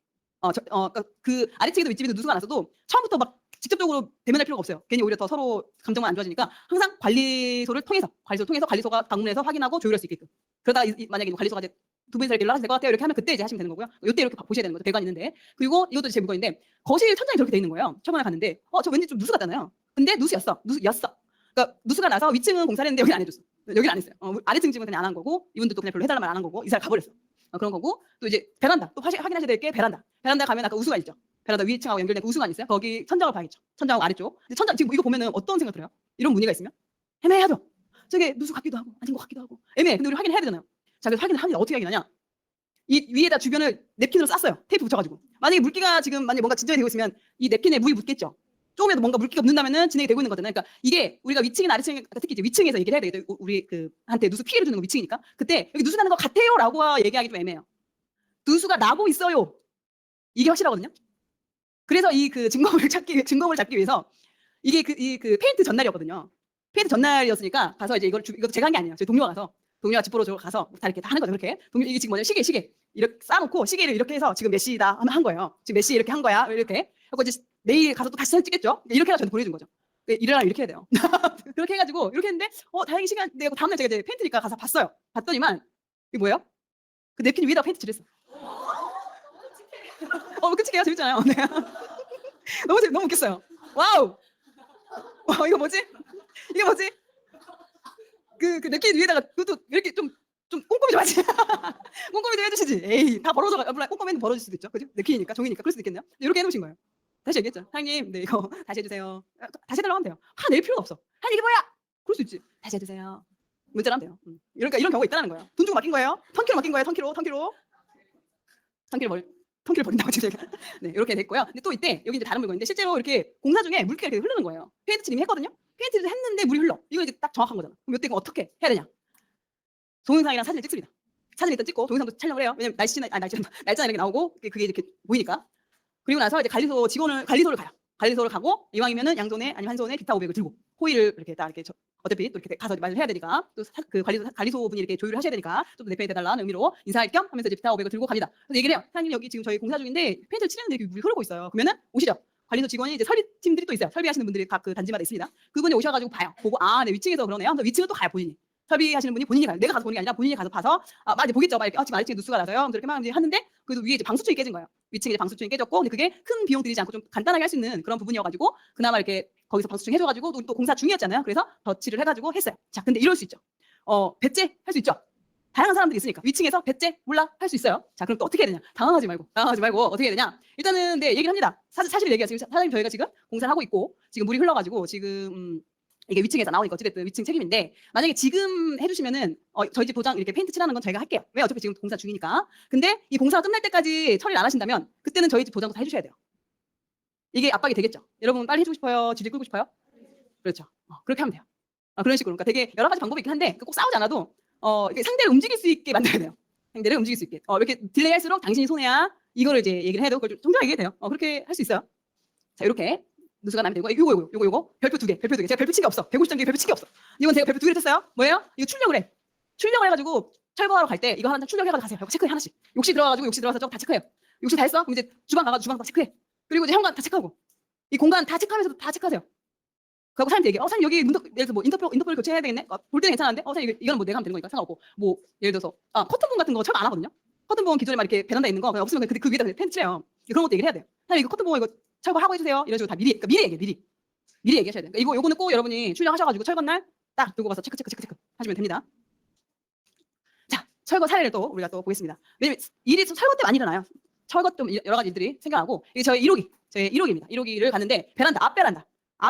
그 아래층에도 윗집에도 누수가 났어도 처음부터 막 직접적으로 대면할 필요가 없어요. 괜히 오히려 더 서로 감정만 안 좋아지니까 항상 관리소를 통해서 관리소가 방문해서 확인하고 조율할 수 있게끔. 그러다가 만약에 관리소가 이제 두 분이서 이렇게 연락하셔도 될 것 같아요. 이렇게 하면 그때 이제 하시면 되는 거고요. 이때 이렇게 보셔야 되는 거죠. 배관 있는데. 그리고 이것도 제 물건인데 거실 천장이 저렇게 돼 있는 거예요. 처음에 갔는데 저 왠지 좀 누수 같잖아요. 근데 누수였어. 그러니까 누수가 나서 위층은 공사를 했는데 여기는 안 해줬어. 여기는 안 했어요. 아래층 집은 그냥 안 한 거고 이분들도 그냥 별로 해달라는 말 안 한 거고 이사를 가버렸어. 그런 거고 또 이제 베란다 또 확인하셔야 될 게 베란다 가면 아까 우수관 있죠. 베란다 위층하고 연결된 그 우수관 있어요. 거기 천장을 봐야겠죠. 천장하고 아래쪽. 근데 천장 지금 이거 보면은 어떤 생각 들어요? 이런 무늬가 있으면 애매하죠. 저게 누수 같기도 하고 아닌 것 같기도 하고 애매해. 근데 우리 확인해야 되잖아요. 자, 그래서 확인을 하는데 어떻게 확인하냐? 이 위에다 주변을 냅킨으로 쌌어요. 테이프 붙여가지고. 만약에 물기가 지금 만약에 뭔가 진전이 되고 있으면 이 냅킨에 물이 묻겠죠. 조금이라도 뭔가 물기가 묻는다면은 진행이 되고 있는 거잖아요. 그러니까 이게 우리가 위층이나 아래층, 특히 이제 위층에서 얘기를 해야 되겠죠. 우리 그 한테 누수 피해를 주는 거 위층이니까. 그때 여기 누수 나는 것 같아요라고 얘기하기 좀 애매해요. 누수가 나고 있어요. 이게 확실하거든요. 그래서 이 그 증거물 잡기 위해서 이게 그 페인트 전날이었거든요. 페인트 전날이었으니까 가서 이제 이것도 제가 한 게 아니에요. 저희 동료가 집보러 가서 다 이렇게 다 하는 거죠. 그렇게 이게 지금 뭐냐 시계 이렇게 쌓아놓고 시계를 이렇게 해서 지금 몇 시다 하면 한 거예요. 지금 몇 시 이렇게 한 거야 이렇게 하고 이제 내일 가서 또 다시 사진 찍겠죠. 이렇게 해서 저한테 보내준 거죠. 일어나면 이렇게 해야 돼요. 그렇게 해가지고 이렇게 했는데 다행히 시간 내고 다음날 제가 이제 페인트니까 가서 봤어요. 봤더니만 이게 뭐예요? 그 냅킨 위에다 페인트 칠했어. 끔찍해요. 재밌잖아요. 네. 너무 웃겼어요. 와우. 이거 뭐지? 이게 뭐지? 그 냅킨 위에다가 그것도 이렇게 좀 꼼꼼히 좀 하지. 꼼꼼히 좀 해주시지. 에이, 다 벌어져. 물론 꼼꼼히는 벌어질 수도 있죠. 그죠? 냅킨이니까 종이니까 그럴 수도 있겠네요. 이렇게 해놓으신 거예요. 다시 얘기했죠. 사장님, 네 이거 다시 해주세요. 다시 해달라고 하면 돼요. 낼 필요가 없어. 이게 뭐야? 그럴 수 있지. 다시 해주세요. 문자로 하면 돼요. 그러니까 이런 경우가 있다는 거예요. 돈 주고 맡긴 거예요. 턴키로 맡긴 거예요. 턴키를 버린다고 지금 제가. 네, 이렇게 됐고요. 근데 또 이때 여기 이제 다른 물건인데 실제로 이렇게 공사 중에 물기가 이렇게 흐르는 거예요. 페인트 칠을 했거든요. 페인트를 했는데 물이 흘러. 이거 이제 딱 정확한 거잖아. 그럼 이때 이거 어떻게 해야 되냐? 동영상이랑 사진을 찍습니다. 사진 일단 찍고 동영상도 촬영을 해요. 왜냐면 날짜나 이렇게 나오고 그게 이렇게 보이니까. 그리고 나서 이제 관리소를 가요. 관리소를 가고 이왕이면은 양손에 아니면 한 손에 기타 500을 들고 호일을 이렇게 딱 이렇게 어차피 또 이렇게 가서 말을 해야 되니까 또 그 관리소 분이 이렇게 조율을 하셔야 되니까 좀 대표해 달라는 의미로 인사할 겸 하면서 이제 기타 500을 들고 갑니다. 그래서 얘기를 해요. 사장님 여기 지금 저희 공사 중인데 페인트를 칠했는데 이렇게 물이 흐르고 있어요. 그러면은 오시죠. 관리소 직원이 이제 설비팀들이 또 있어요. 설비하시는 분들이 각 그 단지마다 있습니다. 그분이 오셔가지고 봐요. 보고 네 위층에서 그러네요. 그래서 위층은 또 가요 본인이. 설비하시는 분이 본인이 가요. 내가 가서 보는 게 아니라 본인이 가서 봐서 막 이제 보겠죠. 막 이렇게 지금 아래층에 누수가 나서요. 이렇게 막 이제 하는데 그래도 위에 이제 방수층이 깨진 거예요. 위층에 방수층이 깨졌고 근데 그게 큰 비용 들이지 않고 좀 간단하게 할 수 있는 그런 부분이어가지고 그나마 이렇게 거기서 방수층 해줘가지고 또 공사 중이었잖아요. 그래서 덧칠을 해가지고 했어요. 자, 근데 이럴 수 있죠. 배째 할 수 있죠. 다양한 사람들이 있으니까 위층에서 배째 몰라 할 수 있어요. 자, 그럼 또 어떻게 해야 되냐? 당황하지 말고 어떻게 해야 되냐? 일단은 네 얘기를 합니다. 사실 얘기가 지금 사장님 저희가 지금 공사를 하고 있고 지금 물이 흘러가지고 지금 이게 위층에서 나오니까 어찌됐든 위층 책임인데 만약에 지금 해주시면은 저희 집 도장 이렇게 페인트 칠하는 건 저희가 할게요. 왜 어차피 지금 공사 중이니까. 근데 이 공사가 끝날 때까지 처리를 안 하신다면 그때는 저희 집 도장도 다 해주셔야 돼요. 이게 압박이 되겠죠. 여러분 빨리 해주고 싶어요? 질질 끌고 싶어요? 그렇죠. 그렇게 하면 돼요. 그런 식으로. 그러니까 되게 여러 가지 방법이 있긴 한데 꼭 싸우지 않아도 이렇게 상대를 움직일 수 있게 만들어야 돼요. 상대를 움직일 수 있게. 이렇게 딜레이할수록 당신이 손해야. 이거를 이제 얘기를 해도 그걸 좀 정정하게 얘기해야 돼요. 그렇게 할 수 있어요. 자, 이렇게 누수가 나면 되고 요거 별표 두 개. 제가 별표 친 게 없어. 150장 중에 별표 친 게 없어. 이건 제가 별표 두 개를 쳤어요. 뭐예요? 이거 출력을 해. 출력을 해가지고 철거하러 갈 때 이거 하나 출력해가지고 가세요. 체크해 하나씩. 욕실 들어가서 좀 다 체크해요. 욕실 다 했어? 그럼 이제 주방 가가지고 주방 다 체크해. 그리고 이제 현관 다 체크하고 이 공간 다 체크하면서도 다 체크하세요. 그리고 사장님 얘기해. 사장님 여기 예를 들어서 뭐 인터폴 교체해야 되겠네. 볼 때는 괜찮은데. 사장님 이거는 뭐 내가 하면 되는 거니까 상관없고. 뭐 예를 들어서 커튼본 같은 거 철거 안 하거든요. 커튼본 기존에 막 이렇게 베란다에 있는 거 그냥 없으면 그 위에다 펜 칠해요. 그런 것도 얘기를 해야 돼요. 사장님 이거 커튼본 이거 철거하고 해주세요. 이런 식으로 다 미리 얘기하셔야 돼요. 그러니까 요거는 꼭 여러분이 출력하셔가지고 철거 날 딱 들고 가서 체크 하시면 됩니다. 자, 철거 사례를 또 우리가 또 보겠습니다. 왜냐면 일이 좀 철거 때 많이 일어나요. 철거 좀 여러 가지 일들이 생겨나고 이게 저희 1호기입니다. 1호기를 갔는데 앞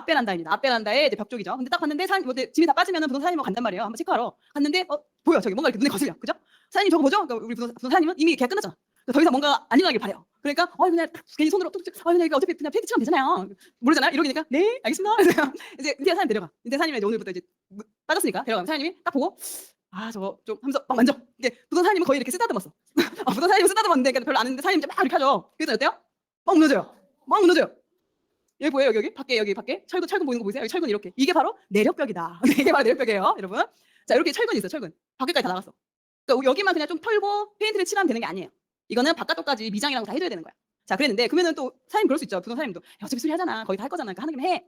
베란다입니다. 앞 베란다에 이제 벽 쪽이죠. 근데 딱 봤는데 사장님 뭐 짐이 다 빠지면은 부동산 사장님 간단 말이에요. 한번 체크하러 갔는데 보여 저기 뭔가 이렇게 눈에 거슬려, 그죠? 사장님 저거 뭐죠? 그러니까 우리 부동산 사장님은 이미 계약 끝났잖아. 더 이상 뭔가 안 일어나길 바래요. 그러니까 그냥 괜히 손으로 뚝뚝 그냥 이거 어차피 그냥 페인트 칠하면 되잖아요. 모르잖아. 이러니까 네 알겠습니다. 그래서 이제 인테리어 사장님 데려가. 인테리어 사장님이 이제 오늘부터 이제 빠졌으니까 데려가면 사장님이 딱 보고 저거 좀 하면서 막 만져. 이게 부동산 사장님은 거의 이렇게 쓰다듬었어. 부동산 사장님은 쓰다듬었는데 그러니까 별로 안 했는데 사장님이 막 이렇게 하죠. 그래서 어때요? 막 무너져요. 여기 보여요? 여기 밖에 철근 보이는 거 보이세요? 여기 철근 이렇게. 이게 바로 내력벽이다. 이게 바로 내력벽이에요, 여러분. 자, 이렇게 철근이 있어요. 철근. 밖에까지 다 나갔어. 그러니까 여기만 그냥 좀 털고 페인트를 칠하면 되는 게 아니에요. 이거는 바깥쪽까지 미장이랑 다 해줘야 되는 거야. 자, 그랬는데 그러면은 또 사장님 그럴 수 있죠. 부동산 사장님도 어차피 수리하잖아. 거의 다 할 거잖아. 그러니까 하는 김에 해.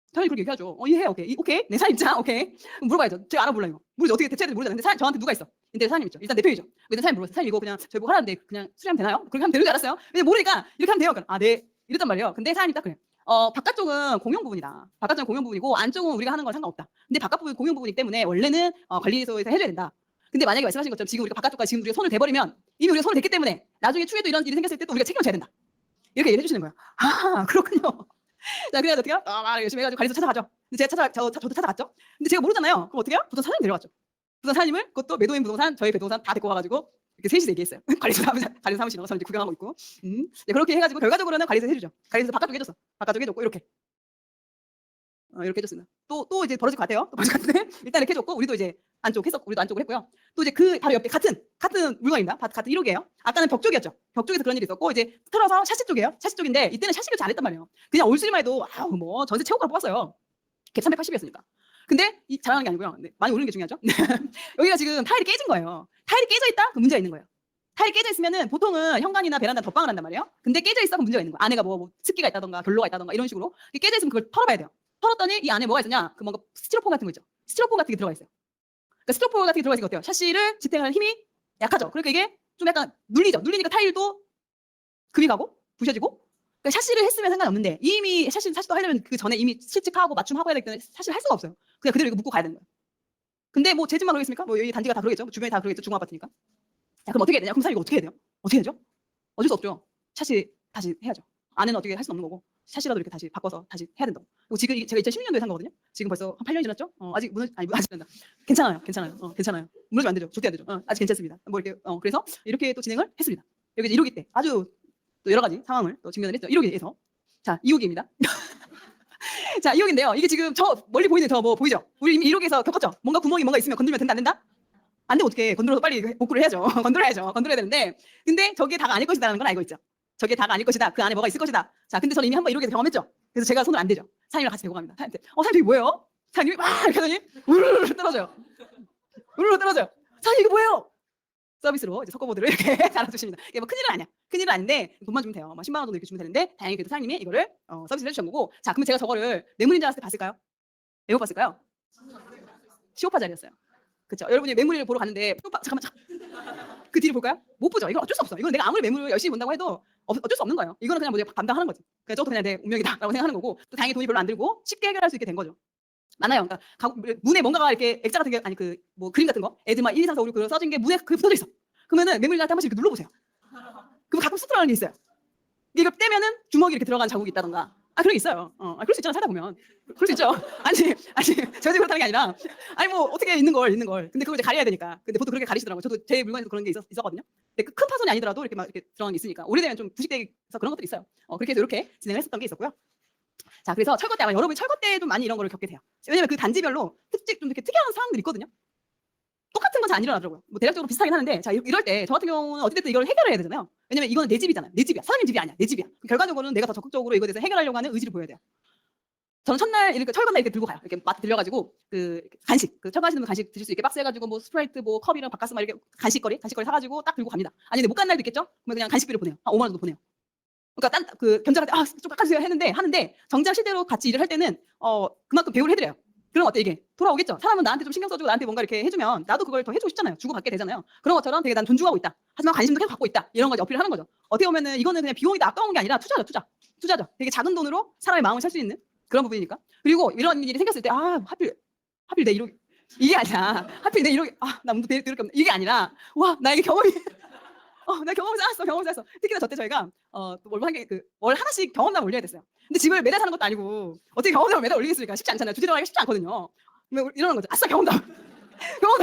사장님 그렇게 얘기하죠. 이해해. 오케이. 내 사장님자. 오케이. 물어봐야죠. 제가 알아볼라 이거. 모르죠. 어떻게 대체해야 될지 모르잖아요. 근데 저한테 누가 있어? 근데 사장님 있죠. 일단 대표이죠. 근데 사장님 물어봤어요. 사장님 이거 그냥 저희 뭐 하라는데 그냥 수리하면 되나요? 그렇게 하면 되는 줄 알았어요. 왜냐면 모르니까 이렇게 하면 돼요. 그러니까 네. 이랬단 말이에요. 근데 사장님이 딱 그래요. 바깥쪽은 공용 부분이다. 바깥쪽은 공용 부분이고 안쪽은 우리가 하는 건 상관없다. 근데 바깥 부분 공용 부분이기 때문에 원래는 관리소에서 해줘야 된다. 근데 만약에 말씀하신 것처럼 지금 우리가 바깥쪽까지 지금 우리가 손을 대버리면 이미 우리가 손을 댔기 때문에 나중에 추후에도 이런 일이 생겼을 때 또 우리가 책임을 져야 된다. 이렇게 얘기를 해주시는 거예요. 그렇군요. 자, 그래서 어떻게 해요? 막 열심히 해가지고 관리소 찾아가죠. 근데 저도 찾아갔죠. 근데 제가 모르잖아요. 그럼 어떻게 해요? 부동산 사장님 데려갔죠. 부동산 사장님을 그것도 매도인 부동산, 저희 부동산 다 데리고 가가지고 이렇게 셋이서 얘기했어요. 관리소 사무실에 가서 이제 구경하고 있고. 네, 그렇게 해가지고 결과적으로는 관리소에서 해주죠. 관리소에서 바깥쪽에 해줬어. 바깥쪽에 해줬고 이렇게. 이렇게 해줬습니다. 또 이제 벌어질 것 같아요. 또 벌어질 것 같은데 일단 이렇게 해줬고 우리도 이제 안쪽 했었고 우리도 안쪽을 했고요. 또 이제 그 바로 옆에 같은 물건입니다. 같은 1호기예요. 아까는 벽 쪽이었죠. 벽 쪽에서 그런 일이 있었고 이제 틀어서 샤시 쪽이에요. 샤시 쪽인데 이때는 샤시 교체 안 했단 말이에요. 그냥 올 수리만 해도 아우 뭐 전세 최고가로 뽑았어요. 갭 380이었으니까. 근데 이 자랑하는 게 아니고요. 네, 많이 오르는 게 중요하죠. 여기가 지금 타일이 깨진 거예요. 타일이 깨져 있다? 그 문제가 있는 거예요. 타일이 깨져 있으면은 보통은 현관이나 베란다 덧방을 한단 말이에요. 근데 깨져 있어 그 문제가 있는 거예요. 안에가 뭐 습기가 있다던가 결로가 있다던가 이런 식으로 깨져 있으면 그걸 털어봐야 돼요. 털었더니 이 안에 뭐가 있었냐? 그 뭔가 스티로폼 같은 거 있죠. 스티로폼 같은 게 들어가 있어요. 그러니까 스티로폼 같은 게 들어가 있는 거 어때요? 샤시를 지탱하는 힘이 약하죠. 그러니까 이게 좀 약간 눌리죠. 눌리니까 타일도 금이 가고 부셔지고. 그러니까 샤시를 했으면 상관없는데 이미 샤시도 하려면 그 전에 이미 실측하고 맞춤하고 해야 되기 때문에 샤시를 할 수가 없어요. 그냥 그대로 이거 묶고 가야 되는 거예요. 근데 뭐 제 집만 그러겠습니까? 뭐 여기 단지가 다 그러겠죠. 뭐 주변에 다 그러겠죠. 중앙아파트니까. 자, 그럼 어떻게 해야 되냐? 그럼 사람 이거 어떻게 해야 돼요? 어떻게 해야죠? 어쩔 수 없죠. 샤시 다시 해야죠. 안에는 어떻게 할 수는 없는 거고 샤시라도 이렇게 다시 바꿔서 다시 해야 된다고. 그리고 지금 제가 2016년도에 산 거거든요. 지금 벌써 한 8년이 지났죠? 아직 아직 된다. 괜찮아요. 괜찮아요. 무너지면 안 되죠. 좋대 안 되죠. 아직 괜찮습니다. 뭐 이렇게 그래서 이렇게 또 진행을 했습니다. 여기 1호기 때 아주 또 여러 가지 상황을 또 직면을 했죠. 1호기에서 자 2호기입니다. 자 2호기인데요. 이게 지금 저 멀리 보이는 저 뭐 보이죠? 우리 이미 1호기에서 겪었죠? 뭔가 구멍이 뭔가 있으면 건들면 된다 안 된다? 안 되면 어떻게 건드려서 빨리 복구를 해야죠. 건드려야 되는데 근데 저게 다가 아닐 것이다라는 건 알고 있죠. 저게 다가 아닐 것이다. 그 안에 뭐가 있을 것이다. 자, 근데 저는 이미 한번 1호기에서 경험했죠. 그래서 제가 손을 안 대죠. 사장님이랑 같이 대고 갑니다. 사장님한테 사장님 이게 뭐예요? 사장님이 막 이렇게 하더니 우르르 떨어져요. 우르르 떨어져요. 사장님 이거 뭐예요? 서비스로 이제 석고보드를 이렇게 달아주십니다. 이게 뭐 큰일은 아니야. 큰일은 아닌데 돈만 주면 돼요. 뭐 10만 원 정도 이렇게 주면 되는데 다행히 그래도 사장님이 이거를 서비스를 해주신 거고. 자, 그러면 제가 저거를 매물인지 알았을 때 봤을까요? 왜 못 봤을까요? 시오파짜리였어요. 그렇죠. 여러분이 매물을 보러 갔는데 잠깐만 그 뒤를 볼까요? 못 보죠. 이건 어쩔 수 없어. 이건 내가 아무리 매물을 열심히 본다고 해도 어쩔 수 없는 거예요. 이거는 그냥 뭐 내가 감당하는 거지. 그냥 저도 그냥 내 운명이다라고 생각하는 거고 또 다행히 돈이 별로 안 들고 쉽게 해결할 수 있게 된 거죠. 많아요. 그러니까 문에 뭔가가 이렇게 액자 같은 게 아니 그 뭐 그림 같은 거 애들 막 1, 2, 3, 4, 5, 6 그 써진 게 문에 그 붙어져 있어. 그러면은 매물인한테 한 번씩 이렇게 눌러보세요. 그럼 가끔 쑥 들어가는 게 있어요. 이걸 떼면은 주먹이 이렇게 들어간 자국이 있다던가. 그런 게 있어요. 그럴 수 있잖아 살다 보면. 그럴 수 있죠. 아니 저 집이 그렇다는 게 아니라 아니 뭐 어떻게 있는 걸. 근데 그걸 이제 가려야 되니까. 근데 보통 그렇게 가리시더라고요. 저도 제 물건에서 그런 게 있었거든요. 근데 큰 파손이 아니더라도 이렇게 막 이렇게 들어간 게 있으니까 오래되면 좀 부식돼서 그런 것들이 있어요. 그렇게 해서 이렇게 진행을 했었던 게 있었고요. 자, 그래서 철거 때 아마 여러분이 철거 때 좀 많이 이런 거를 겪게 돼요. 왜냐면 그 단지별로 좀 이렇게 특이한 상황들이 있거든요. 똑같은 건 잘 안 일어나더라고요. 뭐 대략적으로 비슷하긴 하는데 자 이럴 때 저 같은 경우는 어쨌든 이걸 해결해야 되잖아요. 왜냐면 이거는 내 집이잖아요. 내 집이야. 사장님 집이 아니야. 내 집이야. 결과적으로는 내가 더 적극적으로 이거에 대해서 해결하려고 하는 의지를 보여야 돼요. 저는 첫날 이렇게 철거날 이렇게 들고 가요. 이렇게 마트 들려가지고 그 간식, 그 철거하시는 분 간식 드실 수 있게 박스 해가지고 뭐 스프라이트, 뭐 컵이랑 바카스마 이렇게 간식거리 사가지고 딱 들고 갑니다. 아니 근데 못 간 날도 있겠죠? 그러면 그냥 간식비를 보내요. 한 5만 원 정도 보내요. 그러니까 그 견적할 때좀 깎아주세요 하는데 정작 실제로 같이 일을 할 때는 그만큼 배우를 해드려요. 그럼 어때 이게 돌아오겠죠? 사람은 나한테 좀 신경 써주고 나한테 뭔가 이렇게 해주면 나도 그걸 더 해주고 싶잖아요. 주고 받게 되잖아요. 그런 것처럼 되게 난 존중하고 있다. 하지만 관심도 계속 갖고 있다. 이런 거 어필을 하는 거죠. 어떻게 보면은 이거는 그냥 비용이 아까운 게 아니라 투자죠. 되게 작은 돈으로 사람의 마음을 살 수 있는 그런 부분이니까. 그리고 이런 일이 생겼을 때 하필 내 1호기 이게 아니라 하필 내 1호기 나 몸도 이렇게 없네. 이게 아니라 와 나에게 경험이 나 경험을 쌓았어. 특히나 저때 저희가 월 하나씩 경험담 올려야 됐어요. 근데 집을 매달 사는 것도 아니고 어떻게 경험담을 매달 올리겠습니까? 쉽지 않잖아요. 주제 정하기가 쉽지 않거든요. 이러는 거죠. 아싸 경험담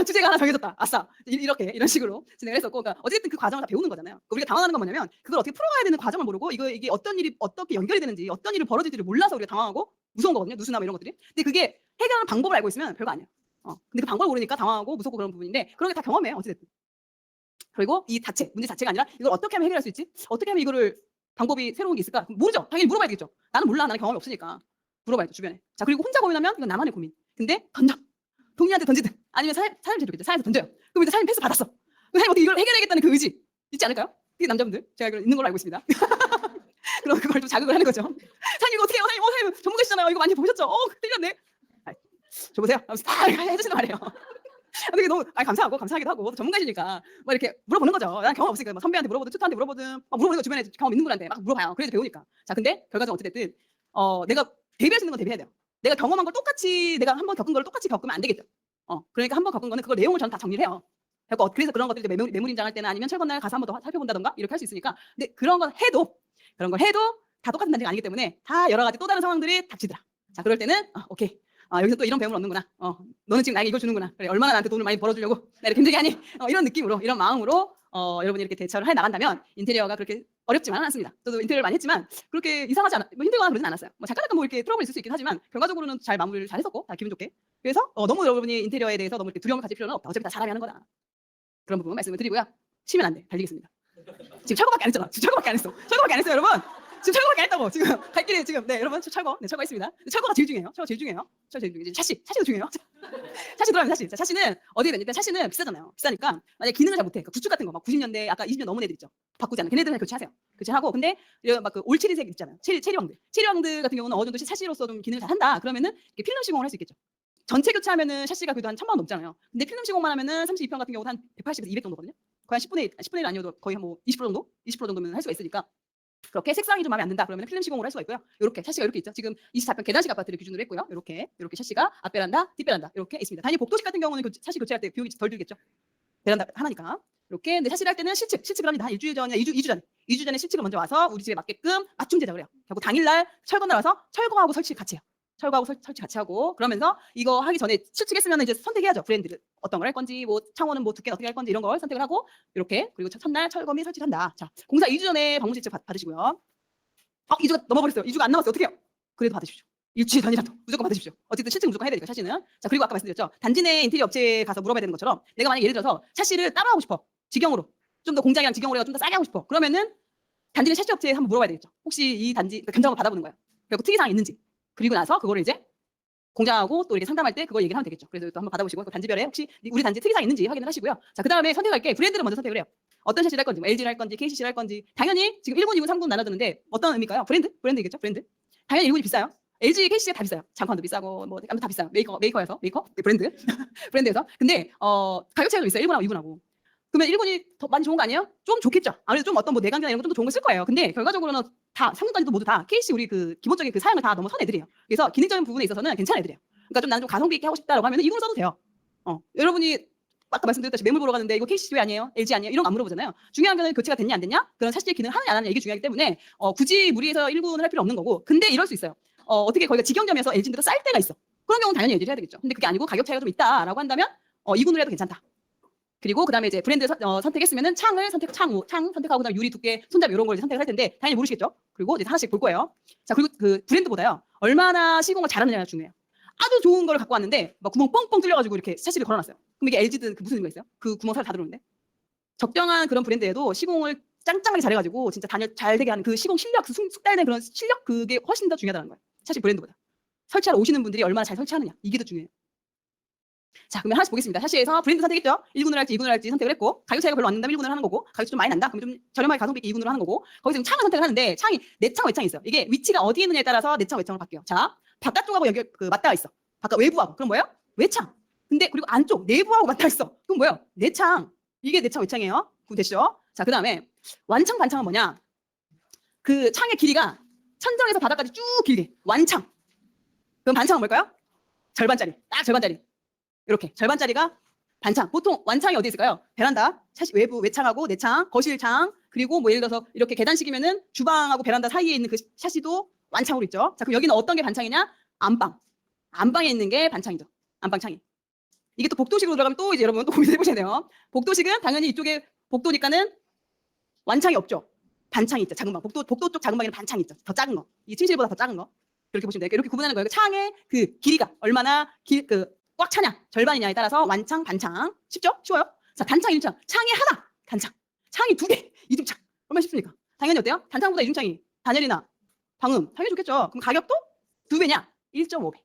주제가 하나 정해졌다. 아싸 이런 식으로 진행을 했었고, 그러니까 어쨌든 그 과정을 다 배우는 거잖아요. 우리가 당황하는 건 뭐냐면 그걸 어떻게 풀어가야 되는 과정을 모르고 이게 어떤 일이 어떻게 연결이 되는지 어떤 일이 벌어질지를 몰라서 우리가 당황하고 무서운 거거든요. 누수나 뭐 이런 것들이. 근데 그게 해결하는 방법을 알고 있으면 별거 아니야. 근데 그 방법을 모르니까 당황하고 무섭고 그런 부분인데 그런 게 다 경험해요. 어찌됐든. 그리고 이 문제 자체가 아니라 이걸 어떻게 하면 해결할 수 있지? 어떻게 하면 이거를 방법이 새로운 게 있을까? 모르죠. 당연히 물어봐야 되겠죠. 나는 몰라. 나는 경험이 없으니까. 물어봐야죠. 주변에. 자, 그리고 혼자 고민하면 이건 나만의 고민. 근데 던져. 동료한테 던지든 아니면 사장님한테 좋겠죠. 사장님한테 던져요. 그럼 이제 사장님 패스 받았어. 사장님 어떻게 이걸 해결해야겠다는 그 의지 있지 않을까요? 특히 남자분들. 제가 이걸 있는 걸로 알고 있습니다. 그럼 그걸 좀 자극을 하는 거죠. 사장님 이거 어떻게 해요? 사장님 전문가시잖아요. 이거 많이 보셨죠? 틀렸네. 줘보세요. 하면서 다 해주시는 말이에요. 되게 너무 감사하기도 하고 전문가시니까 뭐 이렇게 물어보는 거죠. 난 경험 없으니까 뭐 선배한테 물어보든 투타한테 물어보든 물어보는 거 주변에 경험 있는 분한테 막 물어봐요. 그래서 배우니까. 자, 근데 결과적으로 어찌됐든 내가 대비할 수 있는 건 대비해야 돼요. 내가 경험한 걸 똑같이 내가 한번 겪은 걸 똑같이 겪으면 안 되겠죠. 그러니까 한번 겪은 거는 그걸 내용을 저는 다 정리를 해요. 그래서 그런 것들 이제 매물 인장할 때나 아니면 철거날 가서 한번 더 살펴본다던가 이렇게 할 수 있으니까. 근데 그런 걸 해도 다 똑같은 단지가 아니기 때문에 다 여러 가지 또 다른 상황들이 닥치더라. 자, 그럴 때는 오케이. 아, 여기서 또 이런 배움을 얻는구나. 너는 지금 나에게 이걸 주는구나. 그래, 얼마나 나한테 돈을 많이 벌어주려고 나 이렇게 힘들게 하니? 이런 느낌으로, 이런 마음으로 여러분이 이렇게 대처를 해 나간다면 인테리어가 그렇게 어렵지만은 않습니다. 저도 인테리어를 많이 했지만 그렇게 이상하지 않아, 뭐 힘들거나 그러진 않았어요. 뭐 잠깐 뭐 이렇게 트러블이 있을 수 있긴 하지만 결과적으로는 잘 마무리를 잘 했었고, 다 기분 좋게. 그래서 너무 여러분이 인테리어에 대해서 너무 이렇게 두려움을 가질 필요는 없다. 어차피 다 사람이 하는 거다. 그런 부분 말씀을 드리고요. 치면 안 돼. 달리겠습니다. 지금 철거밖에 안 했잖아. 지금 철거밖에 안 했어. 철거밖에 안 했어요, 여러분. 지금 철거밖에 안 했다고. 지금 갈 길이 지금, 네, 여러분 철거, 네, 철거 있습니다. 철거가 제일 중요해요. 철거 제일 중요해요. 철거 제일 중요해요. 샤시도 중요해요. 샤시 들어가면 샤시. 자, 샤시는 어디에 되니까 샤시는 비싸잖아요. 비싸니까 만약 기능을 잘 못해. 그러니까 구축 같은 거 막 90년대 아까 20년 넘은 애들 있죠. 바꾸지 않는 걔네들은 교체하세요. 교체하고 근데 막그 올체리색 있잖아요. 체리왕들 같은 경우는 어느 정도 샤시로서 좀 기능을 잘 한다. 그러면은 필름 시공을 할 수 있겠죠. 전체 교체하면은 샤시가 그래도 한 1,000만 원 넘잖아요. 근데 필름 시공만 하면은 32평 같은 경우도 한 180에서 200 정도거든요. 거의 한 10분의 1 아니어도 거의 한 뭐 20% 정도? 20% 정도면 할 수가 있으니까. 그렇게 색상이 좀 마음에 안 든다 그러면 필름 시공을 할 수가 있고요. 이렇게 샤시가 이렇게 있죠. 지금 24평 계단식 아파트를 기준으로 했고요. 이렇게 샤시가 앞베란다, 뒷베란다 이렇게 있습니다. 단지 복도식 같은 경우는 샤시 교체할 때 비용이 덜 들겠죠. 베란다 하나니까. 이렇게 근데 샤시를 할 때는 실측을 합니다. 한 일주일 전이나 2주 전에 실측을 먼저 와서 우리 집에 맞게끔 맞춤 제작을 해요. 결국 당일날 철거날 와서 철거하고 설치 같이 해요. 철거하고 설치 같이 하고, 그러면서 이거 하기 전에 실측했으면 이제 선택해야죠. 브랜드를 어떤 걸 할 건지, 뭐 창호는 뭐 두께는 어떻게 할 건지 이런 걸 선택을 하고 이렇게. 그리고 첫날 철거 및 설치를 한다. 자, 공사 2주 전에 방문 실측 받으시고요. 2주가 넘어버렸어요. 2주가 안 남았어요. 어떻게 해요? 그래도 받으십시오. 일주일 전이라도 무조건 받으십시오. 어쨌든 실측 무조건 해야 되니까 샤시는. 자, 그리고 아까 말씀드렸죠. 단지 내 인테리어 업체에 가서 물어봐야 되는 것처럼 내가 만약 예를 들어서 샤시를 따로 하고 싶어. 직영으로. 좀 더 공장이랑 직영으로 해서 좀 더 싸게 하고 싶어. 그러면은 단지 내 샤시 업체에 한번 물어봐야 되겠죠. 혹시 이 단지 견적을 받아보는 거예요. 그리고 특이사항이 있는지. 그리고 나서 그거를 이제 공장하고 또 이렇게 상담할 때 그걸 얘기를 하면 되겠죠. 그래서 또 한번 받아보시고 그 단지별에 혹시 우리 단지 특이사항이 있는지 확인을 하시고요. 자, 그 다음에 선택할 게 브랜드를 먼저 선택을 해요. 어떤 샤시를 할 건지, 뭐 LG를 할 건지, KCC를 할 건지. 당연히 지금 1군, 2군, 3군 나눠드는데 어떤 의미일까요? 브랜드이겠죠. 브랜드. 당연히 1군이 비싸요. LG, KCC가 다 비싸요. 장판도 비싸고 뭐 아무튼 다 비싸요. 메이커에서 네, 브랜드 브랜드에서. 근데 가격 차이가 좀 있어요. 1군하고 2군하고. 그러면 1군이 더 많이 좋은 거 아니에요? 좀 좋겠죠. 아무래도 좀 어떤 뭐 내관계나 이런 거 좀 더 좋은 거 쓸 거예요. 근데 결과적으로는 다 3군까지도 모두 다 KC 우리 그 기본적인 그 사양을 다 넘어선 애들이에요. 그래서 기능적인 부분에 있어서는 괜찮은 애들이에요. 그러니까 좀 나는 좀 가성비 있게 하고 싶다라고 하면 2군을 써도 돼요. 여러분이 아까 말씀드렸다시피 매물 보러 가는데 이거 KCC 왜 아니에요? LG 아니에요? 이런 거 안 물어보잖아요. 중요한 거는 교체가 됐냐 안 됐냐? 그런 샤시의 기능 하느냐 안 하느냐 이게 중요하기 때문에 굳이 무리해서 1군을 할 필요 없는 거고. 근데 이럴 수 있어요. 어떻게 거기가 직영점에서 LG인데도 쌀 때가 있어. 그런 경우는 당연히 LG를 해야 되겠죠. 근데 그게 아니고 가격 차이가 좀 있다라고 한다면 2군을 해도 괜찮다. 그리고 그다음에 이제 브랜드 선택했으면은 창 선택하고 그다음 유리 두께, 손잡이 이런 걸 선택을 할 텐데 당연히 모르시겠죠. 그리고 이제 하나씩 볼 거예요. 자, 그리고 그 브랜드보다요. 얼마나 시공을 잘하느냐가 중요해요. 아주 좋은 걸 갖고 왔는데 막 구멍 뻥뻥 뚫려가지고 이렇게 샤시를 걸어놨어요. 그럼 이게 LG든 그 무슨 의미가 있어요? 그 구멍 살 다 들어오는데. 적정한 그런 브랜드에도 시공을 짱짱하게 잘해가지고 진짜 단열 잘 되게 하는 그 시공 실력, 그 숙달된 그런 실력, 그게 훨씬 더 중요하다는 거예요. 사실 브랜드보다. 설치하러 오시는 분들이 얼마나 잘 설치하느냐 이게 더 중요해요. 자, 그러면 하나씩 보겠습니다. 샤시에서 브랜드 선택했죠? 1군을 할지 2군을 할지 선택을 했고, 가격 차이가 별로 안 난다면 1군을 하는 거고, 가격이 좀 많이 난다 그러면 좀 저렴하게 가성비 있게 2군으로 하는 거고, 거기서 창을 선택을 하는데 창이 내창 외창이 있어요. 이게 위치가 어디에 있느냐에 따라서 내창 외창으로 바뀌어요. 자, 바깥쪽하고 여기 그 맞닿아 있어. 바깥 외부하고. 그럼 뭐예요? 외창. 근데 그리고 안쪽 내부하고 맞닿아 있어. 그럼 뭐예요? 내창. 이게 내창 외창이에요. 그럼 되시죠? 자, 그다음에 완창 반창은 뭐냐? 그 창의 길이가 천정에서 바닥까지 쭉 길게 완창. 그럼 반창은 뭘까요? 절반짜리. 딱 절반짜리. 이렇게 절반짜리가 반창. 보통 완창이 어디 있을까요? 베란다, 샤시 외부 외창하고 내창, 거실창, 그리고 뭐 예를 들어서 이렇게 계단식이면은 주방하고 베란다 사이에 있는 그 샤시도 완창으로 있죠. 자, 그럼 여기는 어떤 게 반창이냐? 안방. 안방에 있는 게 반창이죠. 안방 창이. 이게 또 복도식으로 들어가면 또 이제 여러분 또 고민해 보셔야 돼요. 복도식은 당연히 이쪽에 복도니까는 완창이 없죠. 반창이 있죠. 작은 방. 복도 쪽 작은 방에는 반창이 있죠. 더 작은 거. 이 침실보다 더 작은 거. 그렇게 보시면 돼요. 이렇게 구분하는 거예요. 창의 그 길이가 얼마나 꽉 차냐, 절반이냐에 따라서 완창, 반창. 쉽죠? 쉬워요? 자, 단창, 이중창. 창이 하나, 단창. 창이 2개, 이중창. 얼마나 쉽습니까? 당연히 어때요? 단창보다 이중창이 단열이나 방음 당연히 좋겠죠. 그럼 가격도 2배냐? 1.5배.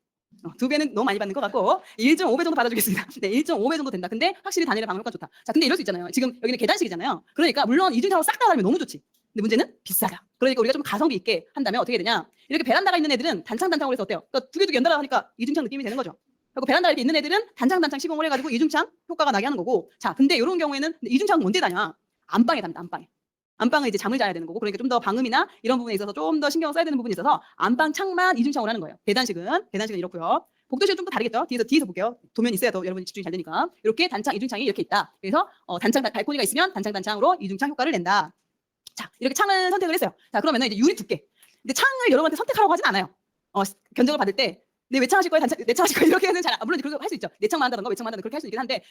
2배는 너무 많이 받는 것 같고 1.5배 정도 받아주겠습니다. 네, 1.5배 정도 된다. 근데 확실히 단열이나 방음 효과 좋다. 자, 근데 이럴 수 있잖아요. 지금 여기는 계단식이잖아요. 그러니까 물론 이중창으로 싹 다 달면 너무 좋지. 근데 문제는 비싸다. 그러니까 우리가 좀 가성비 있게 한다면 어떻게 되냐? 이렇게 베란다가 있는 애들은 단창으로 해서 어때요? 그러니까 2개 연달아 하니까 이중창 느낌이 되는 거죠. 그리고 베란다에 있는 애들은 단창 시공을 해가지고 이중창 효과가 나게 하는 거고. 자, 근데 이런 경우에는 이중창은 언제 다냐? 안방에 답니다. 안방에. 안방은 이제 잠을 자야 되는 거고, 그러니까 좀 더 방음이나 이런 부분에 있어서 좀 더 신경을 써야 되는 부분이 있어서 안방 창만 이중창으로 하는 거예요. 계단식은 이렇고요. 복도식은 좀 더 다르겠죠. 뒤에서 볼게요. 도면 있어야 더 여러분이 집중이 잘 되니까. 이렇게 단창, 이중창이 이렇게 있다. 그래서 단창 발코니가 있으면 단창으로 이중창 효과를 낸다. 자, 이렇게 창을 선택을 했어요. 자, 그러면은 이제 유리 두께. 근데 창을 여러분한테 선택하라고 하진 않아요. 견적을 받을 때 내창하실 거예요? 내창하실 거예요? 이렇게 하는 물론 그렇게 할 수 있죠. 내창만 한다든가 외창만 한다든가 그렇게 할 수 있긴 한데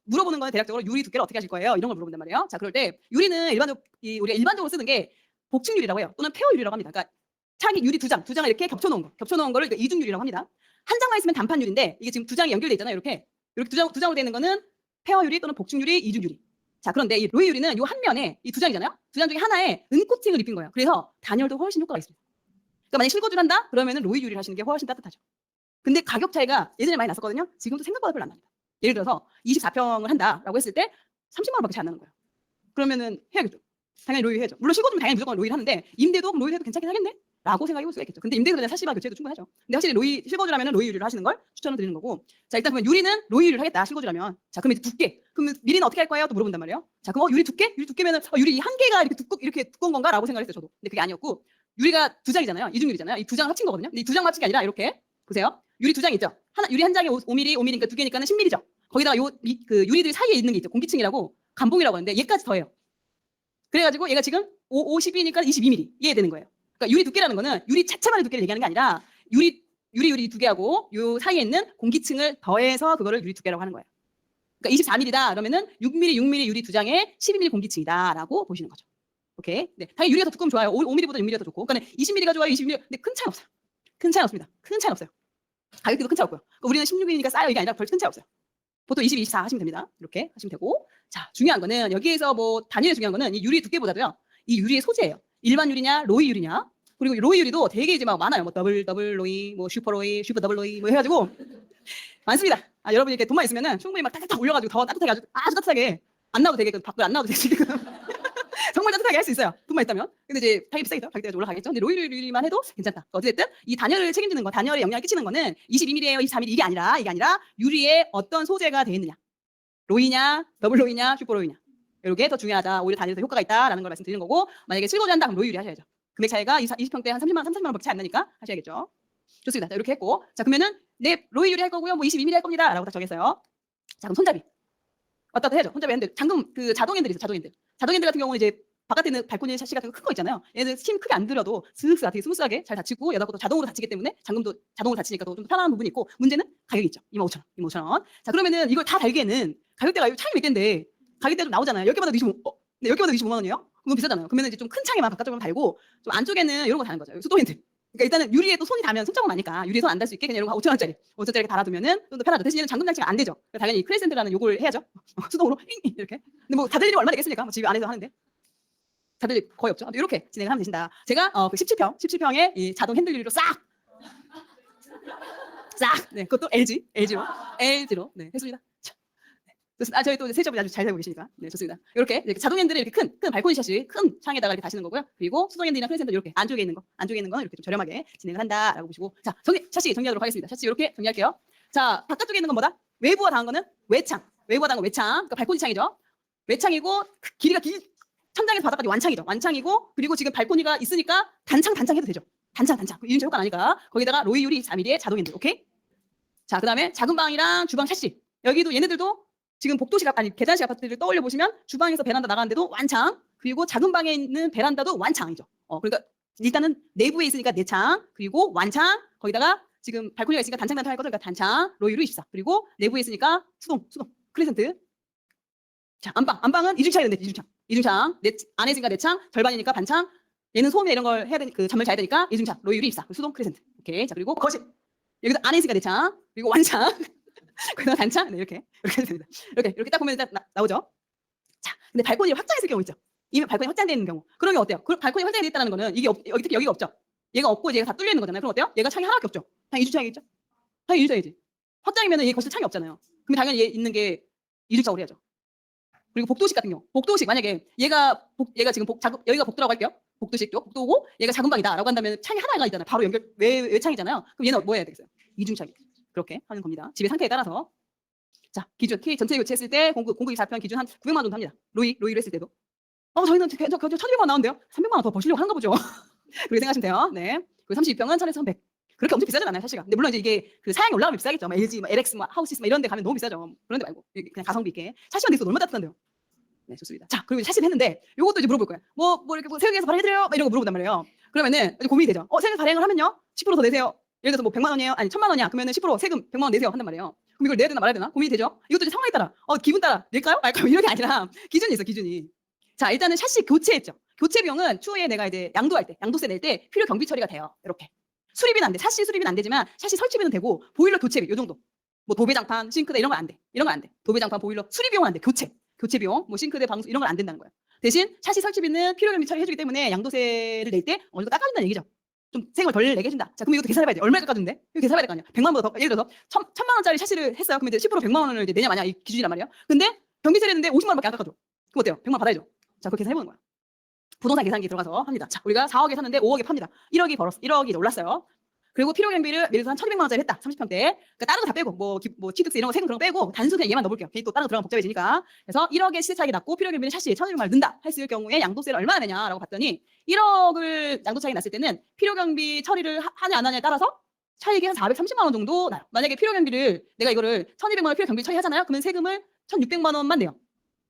물어보는 거는 대략적으로 유리 두께를 어떻게 하실 거예요? 이런 걸 물어본단 말이에요. 자, 그럴 때 유리는 우리가 일반적으로 쓰는 게 복층유리라고 해요. 또는 페어유리라고 합니다. 그러니까 창이 유리 두 장을 이렇게 겹쳐놓은 거를 그러니까 이중유리라고 합니다. 한 장만 있으면 단판유리인데 이게 지금 두 장이 연결돼 있잖아요. 이렇게 두 장으로 되어 있는 거는 페어유리 또는 복층유리, 이중유리. 자, 그런데 이 로이 유리는 요 한 면에 이 두 장이잖아요. 두 장 중에 하나에 은코팅을 입힌 거예요. 그래서 단열도 훨씬 효과가 있습니다. 그러니까 만약 실거주를 한다? 그러면은 로이 유리를 하시는 게 훨씬 따뜻하죠. 근데 가격 차이가 예전에 많이 났었거든요. 지금도 생각보다 별로 안 납니다. 예를 들어서 24평을 한다라고 했을 때 30만 원밖에 잘 안 나는 거예요. 그러면은 해야겠죠. 당연히 로이 해야죠. 물론 실거주면 당연히 무조건 로이를 하는데 임대도 로이 해도 괜찮긴 하겠네? 라고 생각해 볼 수가 있겠죠. 근데 임대도 그냥 사실만 교체해도 충분하죠. 근데 확실히 실거주라면 로이 유리를 하시는 걸 추천을 드리는 거고. 자, 일단 그러면 유리는 로이 유리를 하겠다. 실거주라면. 자, 그러면 이제 두께. 그럼 미리는 어떻게 할 거예요? 또 물어본단 말이에요. 자, 그럼 유리 두께? 유리 두께면은 유리 한 개가 이렇게 두꺼운 건가라고 생각을 했어요, 저도. 근데 그게 아니었고 유리가 두 장이잖아요. 이중유리잖아요. 이 두 장을 합친 거거든요. 근데 이 두 장 합친 게 아니라 이렇게 보세요. 유리 두 장 있죠. 유리 한 장에 5mm, 5mm, 그러니까 두 개니까는 10mm죠. 거기다가 그 유리들 사이에 있는 게 있죠. 공기층이라고 감봉이라고 하는데 얘까지 더해요. 그래가지고 얘가 지금 50이니까 22mm 이해야 되는 거예요. 그러니까 유리 두께라는 거는 유리 자체만의 두께를 얘기하는 게 아니라 유리 두 개하고 요 사이에 있는 공기층을 더해서 그거를 유리 두께라고 하는 거예요. 그러니까 24mm다 그러면은 6mm 유리 두 장에 12mm 공기층이다라고 보시는 거죠. 오케이. 네, 당연히 유리가 더 두꺼우면 좋아요. 5mm보다 6mm가 더 좋고. 그러니까 20mm가 좋아요, 20mm. 근데 큰 차이는 없어요. 큰 차이는 없습니다. 큰 차이는 없어요. 가격대도 큰 차이 없고요. 그러니까 우리는 16이니까 싸요 이게 아니라 별 큰 차이 없어요. 보통 20, 24 하시면 됩니다. 이렇게 하시면 되고. 자, 중요한 거는 여기에서 뭐 단위의 중요한 거는 이 유리 두께보다도요. 이 유리의 소재예요. 일반 유리냐, 로이 유리냐. 그리고 로이 유리도 되게 이제 막 많아요. 뭐 더블 로이, 뭐 슈퍼 로이, 슈퍼 더블 로이 뭐 해가지고 많습니다. 여러분이 이렇게 돈만 있으면은 충분히 막 딱딱 올려가지고 더 따뜻하게 아주 따뜻하게 안 나와도 되게 밖으로 안 나와도 되게 지금 정말 따뜻하게 할 수 있어요. 돈만 있다면. 근데 이제 가격이 비싸겠죠. 가격대가 올라가겠죠. 근데 로이 유리만 해도 괜찮다. 어쨌든 이 단열을 책임지는 거, 단열에 영향을 끼치는 거는 22mm예요, 24mm 이게 아니라 유리에 어떤 소재가 되어 있느냐. 로이냐, 더블 로이냐, 슈퍼 로이냐. 이게 더 중요하다. 오히려 단열에서 효과가 있다라는 걸 말씀드리는 거고 만약에 실거주 한다 그럼 로이 유리 하셔야죠. 금액 차이가 20평대 한 30만 원밖에 차이 안 나니까 하셔야겠죠. 좋습니다. 자, 이렇게 했고 자 그러면은 네 로이 유리 할 거고요. 뭐 22mm 할 겁니다. 라고 딱 정했어요. 자 그럼 손잡이. 왔다 갔다 해야죠. 손잡이 했는데 잠금 그 자동핸들이 있어요. 자동핸들 같은 경우는 이제 바깥에 있는 발코니 샤시 같은 거 큰 거 있잖아요. 얘는 힘 크게 안 들여도 슥슥 되게 스무스하게 잘 닫히고 여기다 것도 자동으로 닫히기 때문에 잠금도 자동으로 닫히니까 좀 더 편안한 부분이 있고 문제는 가격이 있죠. 25,000원. 25,000원. 자 그러면은 이걸 다 달기에는 가격대가 차이 몇 개인데 가격대 좀 나오잖아요. 10개마다 25. 네, 10개마다 25만 원이에요? 그럼 비싸잖아요. 그러면 이제 좀 큰 창에만 바깥쪽으로 달고 좀 안쪽에는 이런 거 다는 거죠. 수도 핸들. 그러니까 일단은 유리에 또 손이 닿으면 손자국 나니까 유리에 손 안 닿을 수 있게 그냥 이런 거 5,000원짜리 이렇게 달아두면은 좀 더 편하죠. 대신에는 잠금 장치가 안 되죠. 그러니까 당연히 크레센트라는 요걸 해야죠. 수동으로 이렇게. 근데 뭐 다들 일이 얼마 되겠습니까? 뭐 집 안에서 하는데. 다들 거의 없죠. 이렇게 진행을 하면 되신다. 제가 그 17평에 이 자동 핸들 유리로 싹. 네, 그것도 LG로 네, 했습니다. 좋습니다. 저희 또 세점이 아주 잘 살고 계시니까. 네, 좋습니다. 이렇게 자동 핸들이 이렇게 큰 발코니 샷이 큰 창에다가 이렇게 다시는 거고요. 그리고 수동 핸들이나 프레센터 이렇게 안쪽에 있는 거는 이렇게 좀 저렴하게 진행을 한다라고 보시고. 자, 샷시 정리하도록 하겠습니다. 샷시 이렇게 정리할게요. 자, 바깥쪽에 있는 건 뭐다? 외부와 닿은 거는 외창. 외부와 닿은 거 외창. 그러니까 발코니 창이죠. 외창이고 길이가 천장에서 바닥까지 완창이죠. 완창이고 그리고 지금 발코니가 있으니까 단창 해도 되죠. 단창. 이중차 효과 나니까 거기다가 로이 유리 24mm의 자동 핸들. 오케이? 자, 그다음에 작은 방이랑 주방 샷시. 여기도 얘네들도 지금 계단식 아파트를 떠올려 보시면 주방에서 베란다 나가는데도 완창, 그리고 작은 방에 있는 베란다도 완창이죠. 그러니까 일단은 내부에 있으니까 내창, 그리고 완창, 거기다가 지금 발코니가 있으니까 단창 할 거죠. 그러니까 단창, 로이로 24. 그리고 내부에 있으니까 수동, 크레센트. 자, 안방은 이중창이 되는데 이중창. 안에 있으니까 내창, 절반이니까 반창. 얘는 소음이나 이런 걸 해야 되니까 잠을 자야 되니까 이중창, 로이로 24. 수동, 크레센트. 오케이. 자, 그리고 거실. 여기도 안에 있으니까 내창, 그리고 완창. 그다음 단창, 네, 이렇게 됩니다. 이렇게 딱 보면 일단 나오죠. 자, 근데 발코니를 확장했을 경우 있죠. 이미 발코니 확장되어 있는 경우. 그러면 어때요? 발코니 확장되어 있다는 거는 이게 특히 여기가 없죠. 얘가 없고 얘가 다 뚫려 있는 거잖아요. 그럼 어때요? 얘가 창이 하나밖에 없죠. 당연히 이중창이겠죠. 당연히 이중창이지. 확장이면은 얘 거실 창이 없잖아요. 그럼 당연히 얘 있는 게 이중창으로 해야죠. 그리고 복도식 같은 경우, 만약에 얘가 지금 여기가 복도라고 할게요. 복도식 쪽, 복도고 얘가 작은 방이다라고 한다면 창이 하나가 있잖아요. 바로 연결 외창이잖아요. 그럼 얘는 뭐 해야 되겠어요? 이중창이. 그렇게 하는 겁니다. 집의 상태에 따라서. 자, 기준 키 전체 교체했을 때 공급 24편 기준 한 900만 원 정도 합니다. 로이로 했을 때도. 저희는 1,200만 원 나오는데요. 300만 원 더 버시려고 하는가 보죠. 그렇게 생각하시면 돼요. 네. 그리고 32평은 1,000에서 1,100. 그렇게 엄청 비싸진 않아요, 사실은. 근데 물론 이제 이게 그 사양이 올라가면 비싸겠죠. LG, LX, 하우시스 이런 데 가면 너무 비싸죠. 그런 데 말고 그냥 가성비 있게. 샤시만 돼서 얼마나 따뜻한데요. 네, 좋습니다. 자, 그리고 샤시를 했는데 이것도 이제 물어볼 거예요. 뭐 이렇게 세계에서 발행해드려요? 이런 거 물어본단 말이에요. 그러면은 이제 고민이 되죠. 세계에서 발행을 하면요, 10%더 내세요. 예를 들어서 뭐 100만 원이에요? 아니 1000만 원이야. 그러면 10% 세금 100만 원 내세요 한단 말이에요. 그럼 이걸 내야 되나 말아야 되나? 고민이 되죠? 이것도 이제 상황에 따라 기분 따라 낼까요? 말까요? 이런 게 아니라 기준이 있어, 기준이. 자, 일단은 샤시 교체했죠. 교체 비용은 추후에 내가 이제 양도할 때, 양도세 낼 때 필요 경비 처리가 돼요. 이렇게. 수리비는 안 돼. 샤시 수리비는 안 되지만 샤시 설치비는 되고 보일러 교체비 요 정도. 뭐 도배장판, 싱크대 이런 건 안 돼. 이런 건 안 돼. 도배장판, 보일러 수리 비용은 안 돼. 교체 비용, 뭐 싱크대, 방수 이런 건 안 된다는 거예요. 대신 샤시 설치비는 필요 경비 처리해주기 때문에 양도세를 낼 때 어느 정도 깎아준다는 얘기죠. 좀 세금을 덜 내게 해준다. 자, 그럼 이것도 계산해봐야 돼. 얼마에 깎아준대? 이거 계산해봐야 될 거 아니야. 100만 원보다 더, 예를 들어서 1000만 원짜리 샤시를 했어요. 그러면 이제 10% 100만 원을 이제 내냐 마냐 이 기준이란 말이에요. 근데 경비 처리했는데 50만 원밖에 안 깎아줘. 그럼 어때요? 100만 원 받아야죠. 자, 그렇게 계산해보는 거야. 부동산 계산기 들어가서 합니다. 자, 우리가 4억에 샀는데 5억에 팝니다. 1억이 벌었어. 1억이 올랐어요. 그리고 필요 경비를 예를 들어서 한 1200만 원짜리 했다. 30평대. 그러니까 다른 거 다 빼고 뭐 취득세 이런 거 세금 그런 거 빼고 단순 그냥 얘만 넣어볼게요. 괜히 또 다른 거 들어가면 복잡해지니까. 그래서 1억의 시세 차익이 났고 필요 경비는 샤시에 1200만 원을 넣는다 했을 경우에 양도세를 얼마나 내냐라고 봤더니 1억을 양도 차익이 났을 때는 필요 경비 처리를 하냐 안 하냐에 따라서 차익이 한 430만 원 정도 나요. 만약에 필요 경비를 내가 이거를 1200만 원 필요 경비 처리하잖아요. 그러면 세금을 1600만 원만 내요.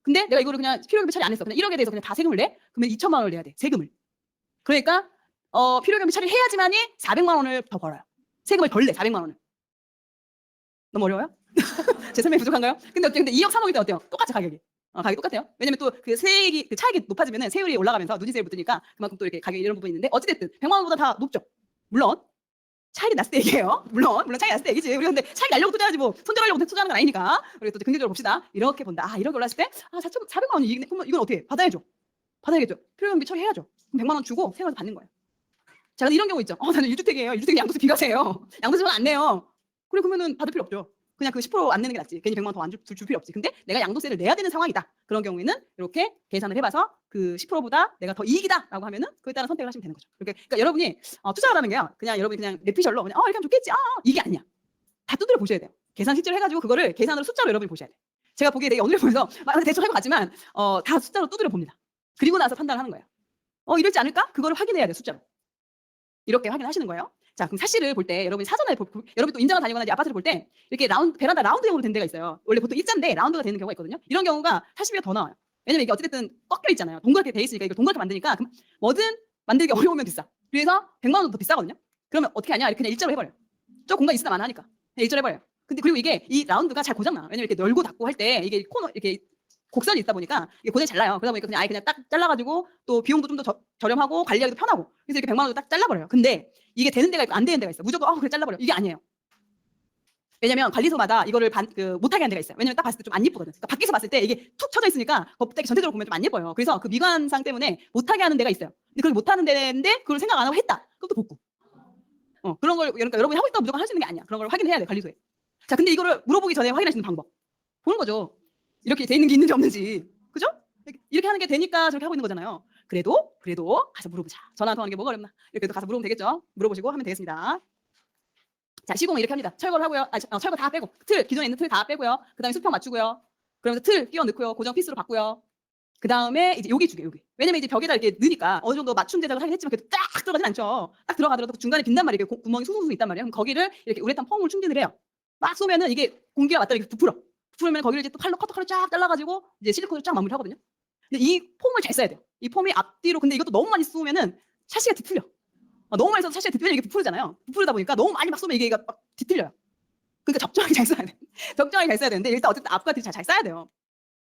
근데 내가 이거를 그냥 필요 경비 처리 안 했어. 그냥 1억에 대해서 그냥 다 세금을 내? 그러면 2천만 원을 내야 돼. 세금을. 그러니까 필요 경비 처리를 해야지만이 400만 원을 더 벌어요. 세금을 덜 내, 400만 원을. 너무 어려워요? 제 설명이 부족한가요? 근데 2억, 3억일 때 어때요? 똑같죠, 가격이. 가격이 똑같아요. 왜냐면 또 그 세액이, 그 차익이 높아지면은 세율이 올라가면서 누진세율 붙으니까 그만큼 또 이렇게 가격이 이런 부분이 있는데 어찌됐든 100만 원보다 다 높죠. 물론 차익이 났을 때 얘기예요. 물론 차익이 났을 때 얘기지. 우리 근데 차익 날려고 투자하지 뭐 손절하려고 투자하는 건 아니니까. 우리 또 긍정적으로 봅시다. 이렇게 본다. 이렇게 올랐을 때 4,400만 원이 이익네. 그러면 이건 어떻게 해? 받아야죠. 받아야겠죠. 필요 경비 처리해야죠. 그럼 100만 원 주고 세금을 받는 거예요. 자, 근데 이런 경우 있죠. 나는 1주택이에요. 1주택 양도세 비과세예요. 양도세만 안 내요. 그래, 그러면은 받을 필요 없죠. 그냥 그 10% 안 내는 게 낫지. 괜히 100만 원 더 안 줄 필요 없지. 근데 내가 양도세를 내야 되는 상황이다. 그런 경우에는 이렇게 계산을 해봐서 그 10%보다 내가 더 이익이다라고 하면은 그에 따라 선택을 하시면 되는 거죠. 그러니까 여러분이 투자하라는 게요. 그냥 여러분이 그냥 내피셜로 그냥 이렇게 하면 좋겠지. 이게 아니야. 다 두드려 보셔야 돼요. 계산 실제로 해가지고 그거를 계산으로 숫자로 여러분이 보셔야 돼요. 제가 보기에 되게 어눌해 보여서 대충 해고 갔지만 다 숫자로 두드려 봅니다. 그리고 나서 판단을 하는 거예요. 이럴지 않을까? 그거를 확인해야 돼요. 숫자로. 이렇게 확인하시는 거예요. 자, 그럼 샤시를 볼 때 여러분이 사전에 여러분이 또 인장을 다니거나 이제 아파트를 볼 때 이렇게 베란다 라운드형으로 된 데가 있어요. 원래 보통 일자인데 라운드가 되는 경우가 있거든요. 이런 경우가 샤시비가 더 나와요. 왜냐면 이게 어쨌든 꺾여 있잖아요. 동그랗게 돼 있으니까 이걸 동그랗게 만드니까 뭐든 만들기 어려우면 비싸. 그래서 100만 원도 더 비싸거든요. 그러면 어떻게 하냐? 그냥 일자로 해버려요. 저 공간 있으나 마나 하니까 그냥 일자로 해버려요. 근데 그리고 이게 이 라운드가 잘 고장나. 왜냐면 이렇게 열고 닫고 할 때 이게 코너 이렇게 곡선이 있다 보니까 이게 고장이 잘 나요. 그러다 보니까 그냥 아예 그냥 딱 잘라가지고 또 비용도 좀 더 저렴하고 관리하기도 편하고 그래서 이렇게 100만 원도 딱 잘라버려요. 근데 이게 되는 데가 있고 안 되는 데가 있어요. 무조건 그래 잘라버려. 이게 아니에요. 왜냐면 관리소마다 이거를 못하게 하는 데가 있어요. 왜냐면 딱 봤을 때 좀 안 예쁘거든. 그러니까 밖에서 봤을 때 이게 툭 쳐져 있으니까 껍데기 전체적으로 보면 좀 안 예뻐요. 그래서 그 미관상 때문에 못하게 하는 데가 있어요. 근데 그걸 못하는 데인데 그걸 생각 안 하고 했다. 그럼 또 복구. 그런 걸 그러니까 여러분이 하고 있다고 무조건 할 수 있는 게 아니야. 그런 걸 확인해야 돼 관리소에. 자, 근데 이거를 물어보기 전에 확인할 수 있는 방법 보는 거죠. 이렇게 돼 있는 게 있는지 없는지. 그죠? 이렇게 하는 게 되니까 저렇게 하고 있는 거잖아요. 그래도 가서 물어보자. 전화 통하는 게 뭐가 어렵나? 이렇게 가서 물어보면 되겠죠. 물어보시고 하면 되겠습니다. 자, 시공은 이렇게 합니다. 철거를 하고요. 철거 다 빼고 기존에 있는 틀 다 빼고요. 그다음에 수평 맞추고요. 그러면서 틀 끼워 넣고요. 고정 피스로 바꾸요. 그다음에 이제 여기 주게 여기. 왜냐면 이제 벽에다 이렇게 넣으니까 어느 정도 맞춤 제작을 하긴 했지만 그래도 딱 들어가진 않죠. 딱 들어가더라도 중간에 빈단 말이에요. 구멍이 숭숭숭 있단 말이에요. 그럼 거기를 이렇게 우레탄 폼을 충진을 해요. 막 쏘면은 이게 공기가 맞다 이렇게 부풀면 거기를 이제 또 커터칼로 쫙 잘라가지고 이제 실리콘으로 쫙 마무리하거든요. 근데 이 폼을 잘 써야 돼요. 이 폼이 앞뒤로 근데 이것도 너무 많이 쏘면은 샤시가 뒤틀려. 너무 많이 써서 샤시가 뒤틀리면 이게 부풀잖아요. 부풀다 보니까 너무 많이 막 쏘면 이게 막 뒤틀려요. 그러니까 적정하게 잘 써야 돼. 적정하게 잘 써야 되는데 일단 어쨌든 앞과 뒤 잘 써야 돼요.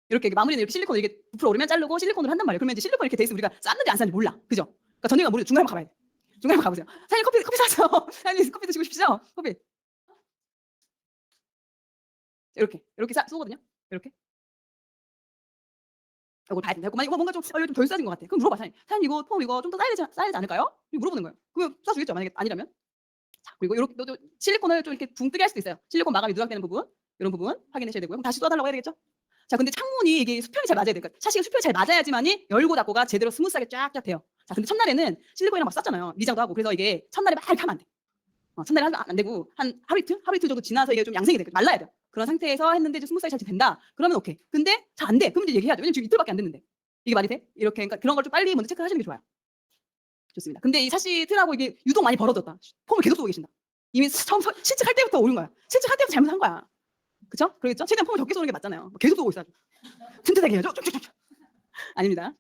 이렇게 마무리는 이렇게 실리콘 이게 부풀어 오르면 자르고 실리콘으로 한단 말이에요. 그러면 이제 실리콘 이렇게 돼 있으면 우리가 쌌는지 안 쌌는지 몰라. 그죠? 그러니까 전쟁가 모르죠. 중간에 한번 가봐야 돼. 중간에 한번 가보세요. 사장님 커피 사세요. 사장님 커피 드시고 싶으시죠? 커피. 이렇게 쏘거든요. 이렇게. 이걸 봐야 된다. 이거 뭔가 좀 이거 좀 덜 싸진 것 같아. 그럼 물어봐 사장님 이거 폼 이거 좀 더 싸야 되지 않을까요? 이거 물어보는 거예요. 그러면 싸주겠죠. 만약에 아니라면. 자, 그리고 이렇게 또 실리콘을 좀 이렇게 붕 뜨게 할 수도 있어요. 실리콘 마감이 누락되는 부분 이런 부분 확인하셔야 되고요. 그럼 다시 쏴달라고 해야 되겠죠? 자, 근데 창문이 이게 수평이 잘 맞아야 돼요. 그러니까 샤시가 수평이 잘 맞아야지만이 열고 닫고가 제대로 스무스하게 쫙쫙 돼요. 자, 근데 첫날에는 실리콘이랑 막 쌌잖아요. 미장도 하고 그래서 이게 첫날에 막 이렇게 하면 안 돼. 첫날에 하면 안 되고 한 하루 이틀 정도 지나서 이게 좀 양생이 돼. 말라야 돼요. 그런 상태에서 했는데 좀 스무스하게 잘 된다. 그러면 오케이. 근데 잘 안 돼. 그럼 이제 얘기해야죠. 왜냐면 지금 이틀밖에 안 됐는데. 이게 말이 돼? 이렇게 그러니까 그런 걸 좀 빨리 먼저 체크하시는 게 좋아요. 좋습니다. 근데 이 샤시 틀하고 이게 유독 많이 벌어졌다. 폼을 계속 쏘고 계신다. 이미 처음 실측할 때부터 오른 거야. 실측할 때부터 잘못한 거야. 그쵸? 그러겠죠? 최대한 폼을 적게 쏘는 게 맞잖아요. 계속 쏘고 있어. 튼튼하게 해야죠. 아닙니다.